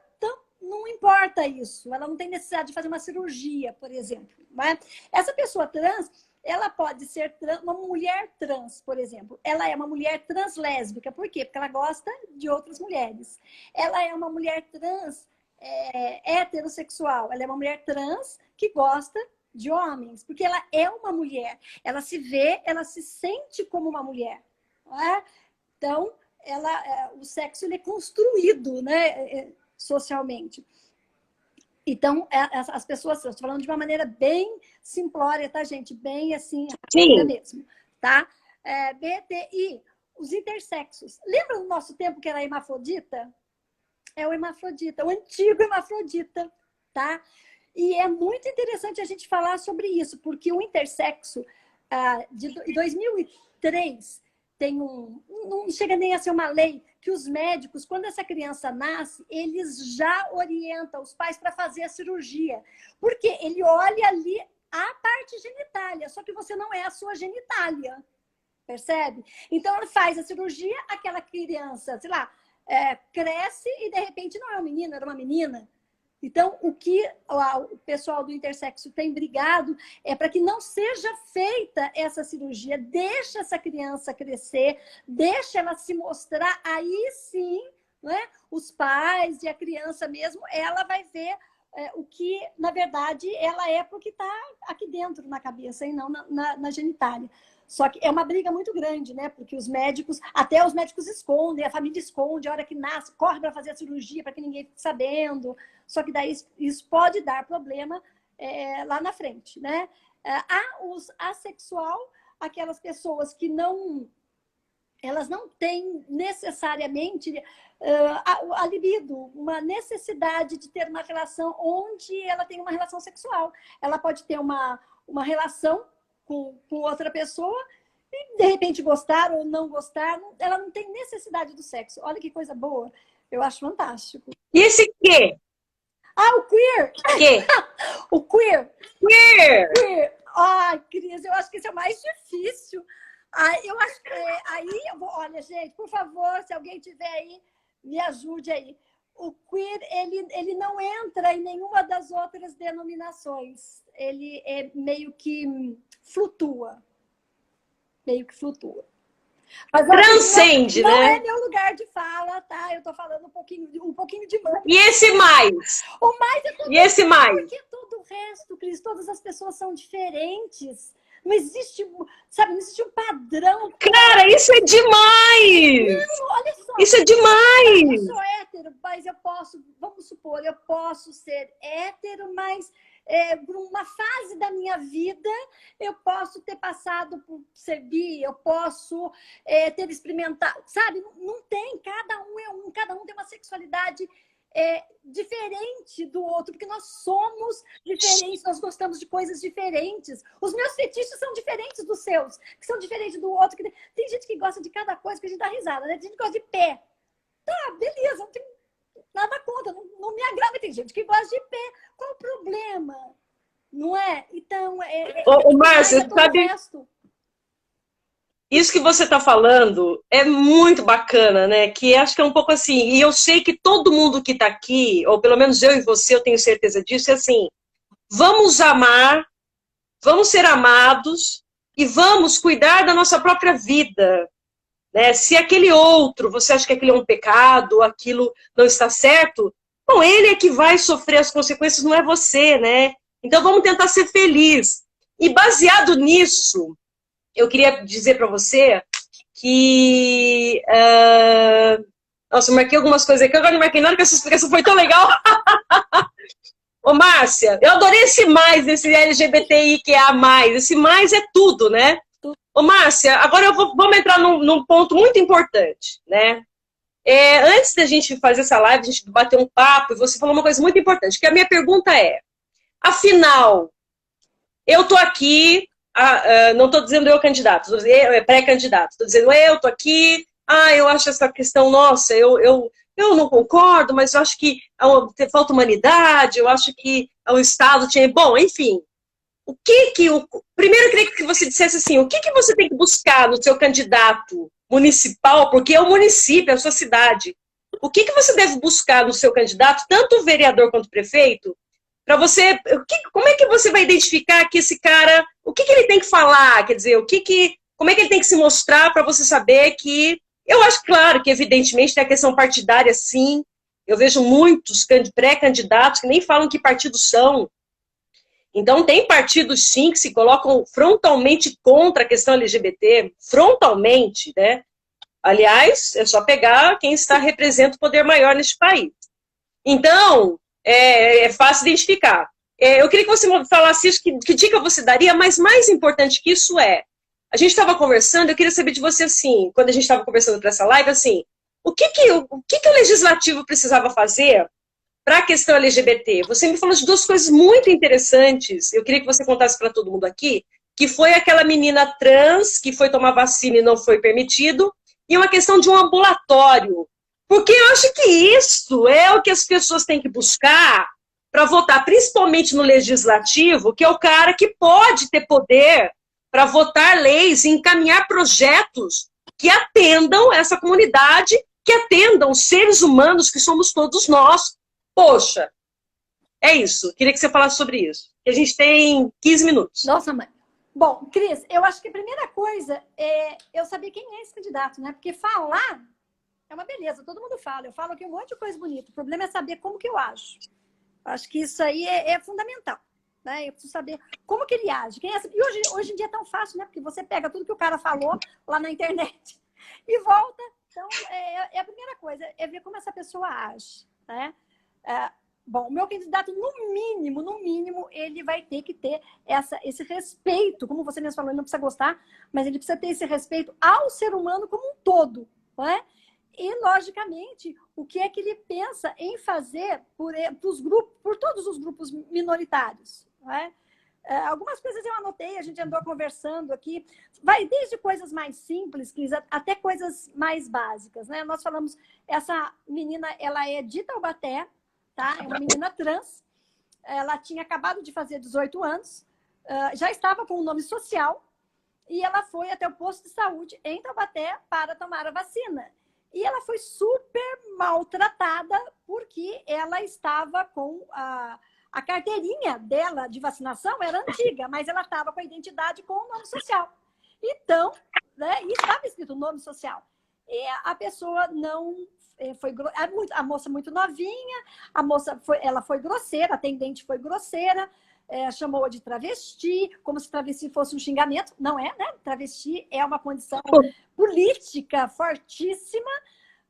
não importa isso, ela não tem necessidade de fazer uma cirurgia, por exemplo. Né? Essa pessoa trans, ela pode ser uma mulher trans, por exemplo. Ela é uma mulher trans lésbica. Por quê? Porque ela gosta de outras mulheres. Ela é uma mulher trans heterossexual. Ela é uma mulher trans que gosta de homens, porque ela é uma mulher. Ela se vê, ela se sente como uma mulher. Né? Então, o sexo ele é construído, né? Socialmente. Então, as pessoas, eu estou falando de uma maneira bem simplória, tá, gente? Bem assim, rápida mesmo, tá? BTI, os intersexos. Lembra do nosso tempo que era hermafrodita? É o hermafrodita, o antigo hermafrodita, tá? E é muito interessante a gente falar sobre isso, porque o intersexo, de 2003, tem não chega nem a ser uma lei, que os médicos, quando essa criança nasce, eles já orientam os pais para fazer a cirurgia. Porque ele olha ali a parte genitália, só que você não é a sua genitália. Percebe? Então, ela faz a cirurgia, aquela criança, sei lá, cresce e, de repente, não é um menino, era uma menina. Então, o que o pessoal do intersexo tem brigado é para que não seja feita essa cirurgia, deixa essa criança crescer, deixa ela se mostrar, aí sim, né, os pais e a criança mesmo, ela vai ver o que, na verdade, ela é porque está aqui dentro na cabeça e não na genitália. Só que é uma briga muito grande, né? Porque os médicos, até os médicos escondem, a família esconde, a hora que nasce, corre para fazer a cirurgia para que ninguém fique sabendo. Só que daí isso pode dar problema lá na frente, né? Há os assexual, aquelas pessoas que elas não têm necessariamente a libido, uma necessidade de ter uma relação onde ela tem uma relação sexual. Ela pode ter uma relação com outra pessoa e, de repente, gostar ou não gostar. Ela não tem necessidade do sexo. Olha que coisa boa. Eu acho fantástico. E esse quê? O queer! Quê? O queer! Queer! Ai, Cris, eu acho que esse é o mais difícil. Eu acho que aí eu vou... Olha, gente, por favor, se alguém tiver aí, me ajude aí. O queer, ele não entra em nenhuma das outras denominações. Ele meio que flutua. Meio que flutua. Mas, transcende, não, né? Não é meu lugar de fala, tá? Eu tô falando um pouquinho de mais. E esse mais? O mais é todo. E esse mais? Porque todo o resto, Cris, todas as pessoas são diferentes. Não existe, sabe, não existe um padrão. Cara, isso é demais! Não, olha só. Isso é demais! Eu sou hétero, mas eu posso, vamos supor, eu posso ser hétero, mas por uma fase da minha vida eu posso ter passado por ser bi, eu posso ter experimentado, sabe? Não tem, cada um é um, cada um tem uma sexualidade diferente do outro, porque nós somos diferentes, nós gostamos de coisas diferentes. Os meus fetiches são diferentes dos seus, que são diferentes do outro. Tem gente que gosta de cada coisa que a gente dá risada, né? Tem gente que gosta de pé. Tá, beleza, não tem nada contra, não me agrada. Tem gente que gosta de pé. Qual o problema? Não é? Então, Ô, Márcia, sabe... resto. Isso que você está falando é muito bacana, né? Que acho que é um pouco assim, e eu sei que todo mundo que está aqui, ou pelo menos eu e você, eu tenho certeza disso, é assim, vamos amar, vamos ser amados e vamos cuidar da nossa própria vida. Né? Se aquele outro, você acha que aquilo é um pecado, aquilo não está certo, bom, ele é que vai sofrer as consequências, não é você, né? Então vamos tentar ser felizes. E baseado nisso, eu queria dizer para você que... Nossa, eu marquei algumas coisas aqui, agora não marquei nada, que essa explicação foi tão legal. Ô, Márcia, eu adorei esse mais, esse LGBTIQA+. Esse mais é tudo, né? Ô, Márcia, agora vamos entrar num ponto muito importante, né? Antes da gente fazer essa live, a gente bater um papo, e você falou uma coisa muito importante, que a minha pergunta é, afinal, eu tô aqui... não estou dizendo eu candidato, pré-candidato. Estou dizendo eu estou aqui, eu acho essa questão, nossa, eu não concordo, mas eu acho que falta humanidade, eu acho que o Estado tinha... Bom, enfim, primeiro eu queria que você dissesse assim, o que você tem que buscar no seu candidato municipal, porque é o município, é a sua cidade. O que você deve buscar no seu candidato, tanto o vereador quanto o prefeito, para você, como é que você vai identificar que esse cara, o que ele tem que falar, quer dizer, como é que ele tem que se mostrar para você saber que, eu acho claro que evidentemente tem a questão partidária sim, eu vejo muitos pré-candidatos que nem falam que partidos são, então tem partidos sim que se colocam frontalmente contra a questão LGBT, frontalmente, né? Aliás, é só pegar quem representa o poder maior neste país. Então, é fácil identificar. Eu queria que você falasse isso, que dica você daria, mas mais importante que isso a gente estava conversando, eu queria saber de você, assim, quando a gente estava conversando para essa live, assim, o que o legislativo precisava fazer para a questão LGBT? Você me falou de duas coisas muito interessantes, eu queria que você contasse para todo mundo aqui, que foi aquela menina trans que foi tomar vacina e não foi permitido, e uma questão de um ambulatório. Porque eu acho que isso é o que as pessoas têm que buscar para votar, principalmente no legislativo, que é o cara que pode ter poder para votar leis e encaminhar projetos que atendam essa comunidade, que atendam os seres humanos que somos todos nós. Poxa, é isso. Queria que você falasse sobre isso. A gente tem 15 minutos. Nossa, mãe. Bom, Cris, eu acho que a primeira coisa é eu saber quem é esse candidato, né? Porque falar é uma beleza, todo mundo fala. Eu falo aqui um monte de coisa bonita. O problema é saber como que eu acho. Acho que isso aí é fundamental. Né? Eu preciso saber como que ele age. Quem é essa... E hoje em dia é tão fácil, né? Porque você pega tudo que o cara falou lá na internet e volta. Então, é a primeira coisa, é ver como essa pessoa age. Né? Bom, o meu candidato, no mínimo, ele vai ter que ter esse respeito. Como você mesmo falou, ele não precisa gostar, mas ele precisa ter esse respeito ao ser humano como um todo. Não é? E, logicamente, o que é que ele pensa em fazer por todos os grupos minoritários. Não é? Algumas coisas eu anotei, a gente andou conversando aqui. Vai desde coisas mais simples, até coisas mais básicas. Né? Nós falamos, essa menina, ela é de Taubaté, tá? É uma menina trans. Ela tinha acabado de fazer 18 anos, já estava com o nome social, e ela foi até o posto de saúde em Taubaté para tomar a vacina. E ela foi super maltratada porque ela estava com a carteirinha dela de vacinação, era antiga, mas ela estava com a identidade com o nome social. Então, né, e estava escrito nome social. E a pessoa não foi... A moça muito novinha, ela foi grosseira, a atendente foi grosseira, chamou-a de travesti, como se travesti fosse um xingamento. Não é, né? Travesti é uma condição política fortíssima,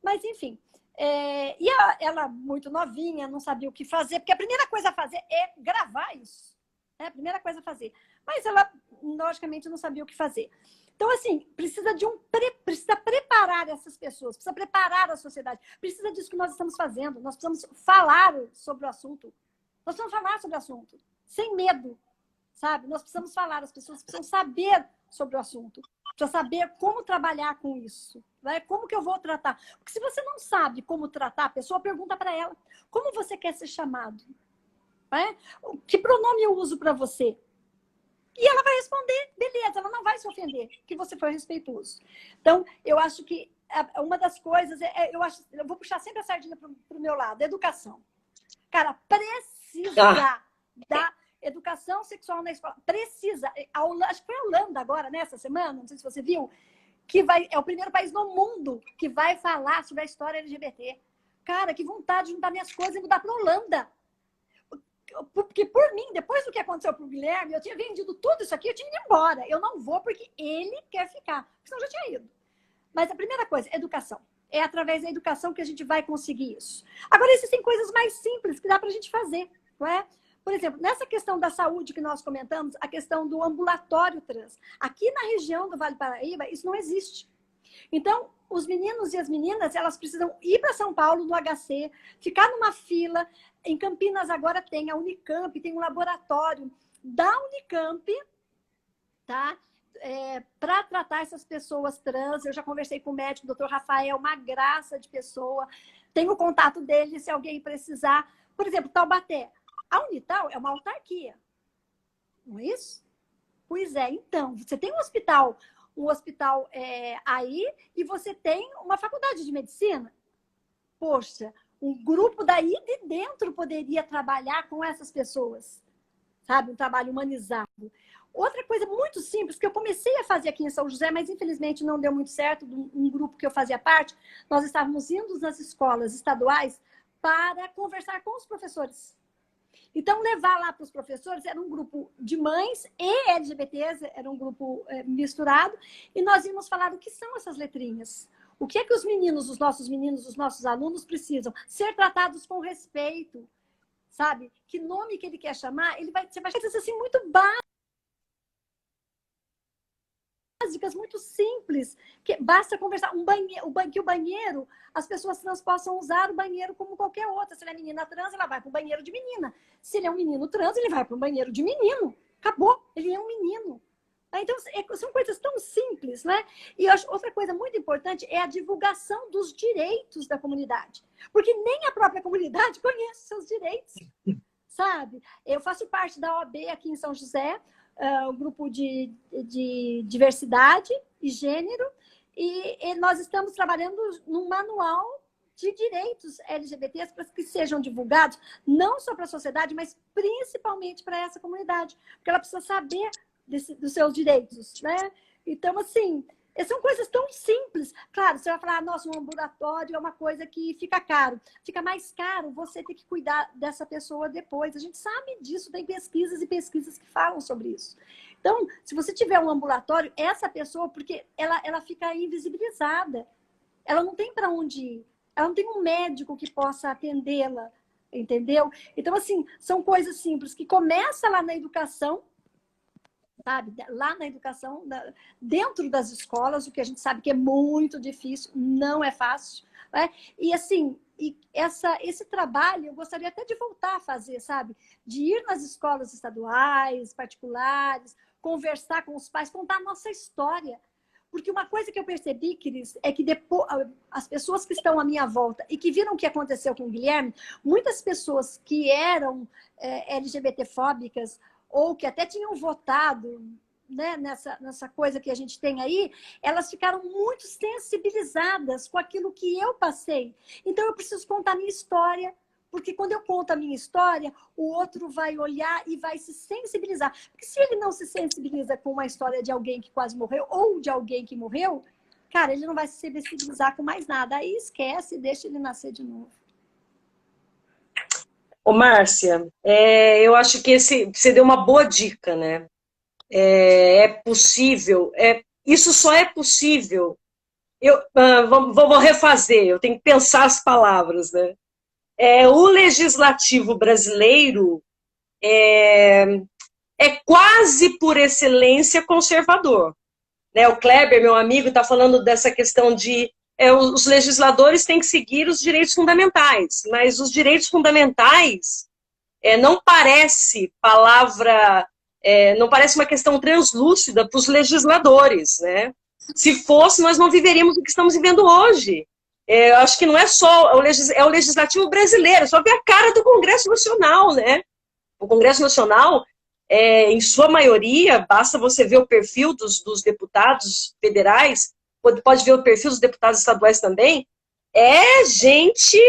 mas enfim. E ela, muito novinha, não sabia o que fazer, porque a primeira coisa a fazer é gravar isso. É a primeira coisa a fazer. Mas ela, logicamente, não sabia o que fazer. Então, assim, precisa preparar essas pessoas, precisa preparar a sociedade, precisa disso que nós estamos fazendo. Nós precisamos falar sobre o assunto. Nós precisamos falar sobre o assunto, sem medo, sabe? Nós precisamos falar, as pessoas precisam saber sobre o assunto, precisam saber como trabalhar com isso, né? Como que eu vou tratar? Porque se você não sabe como tratar, a pessoa pergunta para ela, como você quer ser chamado? Né? Que pronome eu uso para você? E ela vai responder, beleza, ela não vai se ofender, que você foi respeitoso. Então, eu acho que uma das coisas, eu vou puxar sempre a sardinha para o meu lado, educação. Cara, precisa da educação sexual na escola. Precisa. Acho que foi a Holanda agora, nessa semana, não sei se você viu, que é o primeiro país no mundo que vai falar sobre a história LGBT. Cara, que vontade de juntar minhas coisas e mudar para a Holanda. Porque por mim, depois do que aconteceu para o Guilherme, eu tinha vendido tudo isso aqui, eu tinha ido embora. Eu não vou porque ele quer ficar. Porque senão eu já tinha ido. Mas a primeira coisa, educação. É através da educação que a gente vai conseguir isso. Agora, existem coisas mais simples que dá para a gente fazer, não é? Por exemplo, nessa questão da saúde que nós comentamos, a questão do ambulatório trans. Aqui na região do Vale do Paraíba, isso não existe. Então, os meninos e as meninas, elas precisam ir para São Paulo, no HC, ficar numa fila. Em Campinas agora tem a Unicamp, tem um laboratório da Unicamp, tá? Para tratar essas pessoas trans. Eu já conversei com o médico, o Dr. Rafael, uma graça de pessoa. Tenho o contato dele se alguém precisar. Por exemplo, Taubaté. A Unital é uma autarquia, não é isso? Pois é, então, você tem um hospital aí e você tem uma faculdade de medicina. Poxa, um grupo daí de dentro poderia trabalhar com essas pessoas, sabe? Um trabalho humanizado. Outra coisa muito simples que eu comecei a fazer aqui em São José, mas infelizmente não deu muito certo, um grupo que eu fazia parte, nós estávamos indo nas escolas estaduais para conversar com os professores. Então, levar lá para os professores, era um grupo de mães e LGBTs, era um grupo misturado, e nós íamos falar o que são essas letrinhas. O que é que os meninos, os nossos alunos precisam? Ser tratados com respeito, sabe? Que nome que ele quer chamar, você vai dizer assim, muito básicas, muito simples, que basta conversar. Que o banheiro, as pessoas trans possam usar o banheiro como qualquer outra. Se ele é menina trans, ela vai para o banheiro de menina. Se ele é um menino trans, ele vai para o banheiro de menino. Acabou, ele é um menino. Então, são coisas tão simples, né? E eu acho outra coisa muito importante é a divulgação dos direitos da comunidade. Porque nem a própria comunidade conhece seus direitos, sabe? Eu faço parte da OAB aqui em São José, o grupo de diversidade e gênero, e nós estamos trabalhando num manual de direitos LGBTs para que sejam divulgados, não só para a sociedade, mas principalmente para essa comunidade, porque ela precisa saber dos seus direitos, né? Então, assim, são coisas tão simples. Claro, você vai falar, nossa, um ambulatório é uma coisa que fica caro. Fica mais caro você ter que cuidar dessa pessoa depois. A gente sabe disso, tem pesquisas e pesquisas que falam sobre isso. Então, se você tiver um ambulatório, essa pessoa, porque ela fica invisibilizada, ela não tem para onde ir, ela não tem um médico que possa atendê-la, entendeu? Então, assim, são coisas simples que começam lá na educação, sabe? Lá na educação, dentro das escolas, o que a gente sabe que é muito difícil, não é fácil, né? E assim, esse trabalho eu gostaria até de voltar a fazer, sabe? De ir nas escolas estaduais, particulares, conversar com os pais, contar a nossa história. Porque uma coisa que eu percebi, Cris, é que depois, as pessoas que estão à minha volta e que viram o que aconteceu com o Guilherme, muitas pessoas que eram LGBT-fóbicas ou que até tinham votado, né, nessa coisa que a gente tem aí, elas ficaram muito sensibilizadas com aquilo que eu passei. Então, eu preciso contar a minha história, porque quando eu conto a minha história, o outro vai olhar e vai se sensibilizar. Porque se ele não se sensibiliza com uma história de alguém que quase morreu ou de alguém que morreu, cara, ele não vai se sensibilizar com mais nada. Aí esquece e deixa ele nascer de novo. Ô, Márcia, eu acho que você deu uma boa dica, né? É possível, isso só é possível. Vou refazer, eu tenho que pensar as palavras, né? O legislativo brasileiro é quase por excelência conservador, né? O Kleber, meu amigo, está falando dessa questão de os legisladores têm que seguir os direitos fundamentais, mas os direitos fundamentais não parece palavra, não parece uma questão translúcida para os legisladores, né? Se fosse, nós não viveríamos o que estamos vivendo hoje. Eu acho que não é só o legislativo brasileiro, só ver a cara do Congresso Nacional, né? O Congresso Nacional, em sua maioria, basta você ver o perfil dos deputados federais, pode ver o perfil dos deputados estaduais também, é gente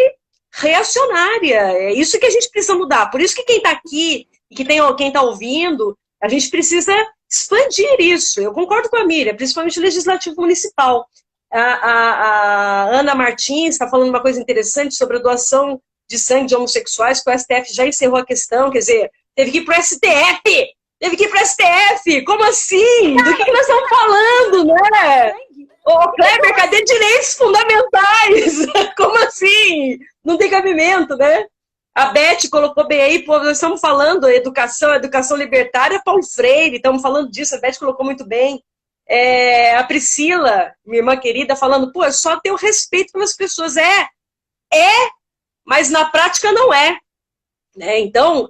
reacionária. É isso que a gente precisa mudar. Por isso que quem está aqui e que quem está ouvindo, a gente precisa expandir isso. Eu concordo com a Miriam, principalmente o legislativo municipal. A Ana Martins está falando uma coisa interessante sobre a doação de sangue de homossexuais, que o STF já encerrou a questão, quer dizer, teve que ir para o STF! Teve que ir para o STF! Como assim? Do que nós estamos falando, né? Ô, Kleber, cadê direitos fundamentais? Como assim? Não tem cabimento, né? A Beth colocou bem aí, pô, nós estamos falando educação libertária, Paulo Freire, estamos falando disso, a Beth colocou muito bem. A Priscila, minha irmã querida, falando, pô, é só ter o respeito pelas pessoas. Mas na prática não é. Né? Então,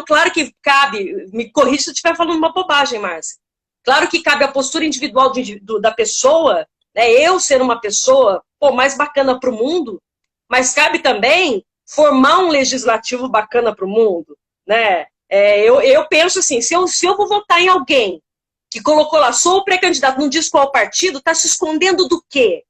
claro que cabe, me corrija se eu estiver falando uma bobagem, Márcia. Claro que cabe a postura individual da pessoa, né? Eu ser uma pessoa mais bacana para o mundo, mas cabe também formar um legislativo bacana para o mundo. Né? Eu penso assim, se eu vou votar em alguém que colocou lá, sou o pré-candidato, não diz qual partido, está se escondendo do quê?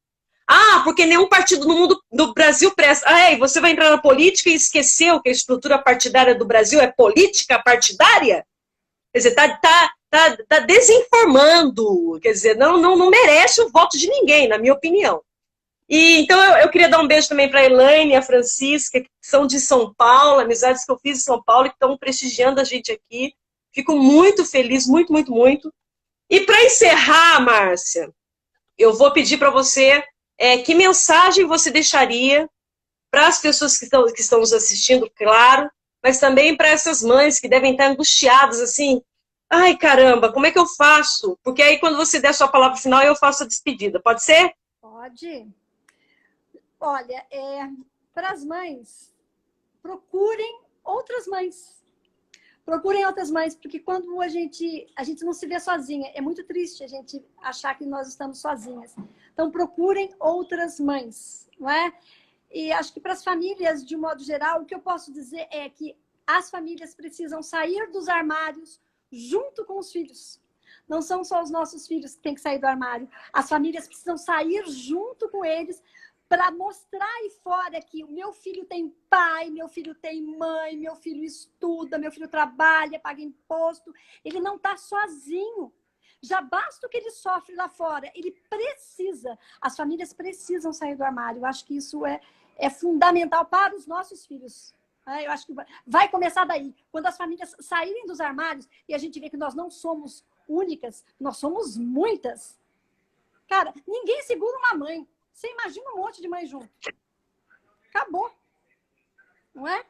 Porque nenhum partido no mundo, no Brasil presta. Você vai entrar na política e esqueceu que a estrutura partidária do Brasil é política partidária? Quer dizer, tá desinformando. Quer dizer, não merece o voto de ninguém, na minha opinião. E então eu queria dar um beijo também para a Elaine e a Francisca, que são de São Paulo, amizades que eu fiz em São Paulo, que estão prestigiando a gente aqui. Fico muito feliz, muito, muito, muito. E para encerrar, Márcia, eu vou pedir para você que mensagem você deixaria para as pessoas que estão nos assistindo, claro, mas também para essas mães que devem estar angustiadas, assim, ai, caramba, como é que eu faço? Porque aí quando você der a sua palavra final, eu faço a despedida. Pode ser? Pode. Olha, para as mães, procurem outras mães. Procurem outras mães, porque quando a gente não se vê sozinha, é muito triste a gente achar que nós estamos sozinhas. Então, procurem outras mães, não é? E acho que para as famílias, de um modo geral, o que eu posso dizer é que as famílias precisam sair dos armários junto com os filhos. Não são só os nossos filhos que têm que sair do armário. As famílias precisam sair junto com eles para mostrar aí fora que o meu filho tem pai, meu filho tem mãe, meu filho estuda, meu filho trabalha, paga imposto. Ele não está sozinho. Já basta o que ele sofre lá fora. Ele precisa. As famílias precisam sair do armário. Eu acho que isso é fundamental para os nossos filhos. Eu acho que vai começar daí. Quando as famílias saírem dos armários e a gente vê que nós não somos únicas, nós somos muitas. Cara, ninguém segura uma mãe. Você imagina um monte de mãe junto. Acabou. Não é?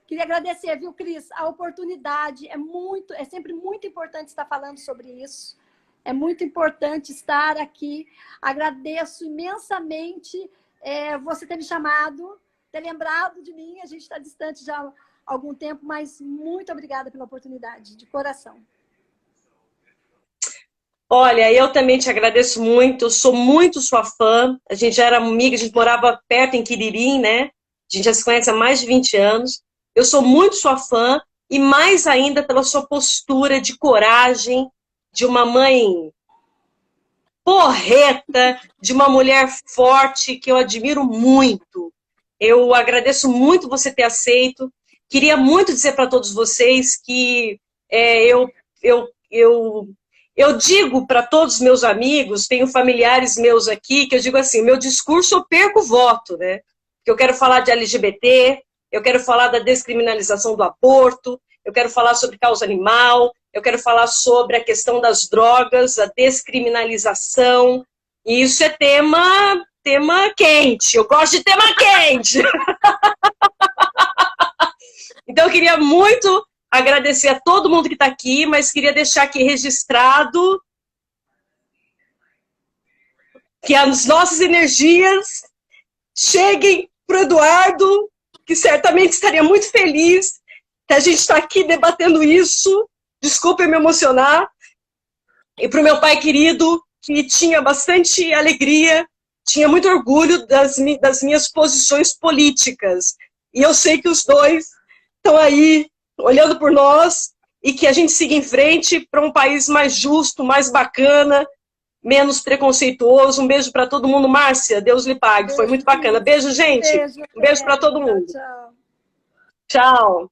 Queria agradecer, viu, Cris? A oportunidade é sempre muito importante estar falando sobre isso. É muito importante estar aqui. Agradeço imensamente você ter me chamado, ter lembrado de mim. A gente está distante já há algum tempo, mas muito obrigada pela oportunidade, de coração. Olha, eu também te agradeço muito, eu sou muito sua fã. A gente já era amiga, a gente morava perto em Quiririm, né? A gente já se conhece há mais de 20 anos. Eu sou muito sua fã e mais ainda pela sua postura de coragem, de uma mãe porreta, de uma mulher forte que eu admiro muito. Eu agradeço muito você ter aceito. Queria muito dizer para todos vocês que eu digo para todos os meus amigos, tenho familiares meus aqui, que eu digo assim, meu discurso eu perco o voto, né? Que eu quero falar de LGBT, eu quero falar da descriminalização do aborto, eu quero falar sobre causa animal, eu quero falar sobre a questão das drogas, a descriminalização, e isso é tema quente, eu gosto de tema quente. Então eu queria muito agradecer a todo mundo que está aqui, mas queria deixar aqui registrado que as nossas energias cheguem para o Eduardo, que certamente estaria muito feliz que a gente está aqui debatendo isso. Desculpa eu me emocionar. E para o meu pai querido, que tinha bastante alegria, tinha muito orgulho das minhas posições políticas. E eu sei que os dois estão aí olhando por nós e que a gente siga em frente para um país mais justo, mais bacana, menos preconceituoso. Um beijo para todo mundo. Márcia, Deus lhe pague. Foi muito bacana. Beijo, gente. Um beijo para todo mundo. Tchau. Tchau.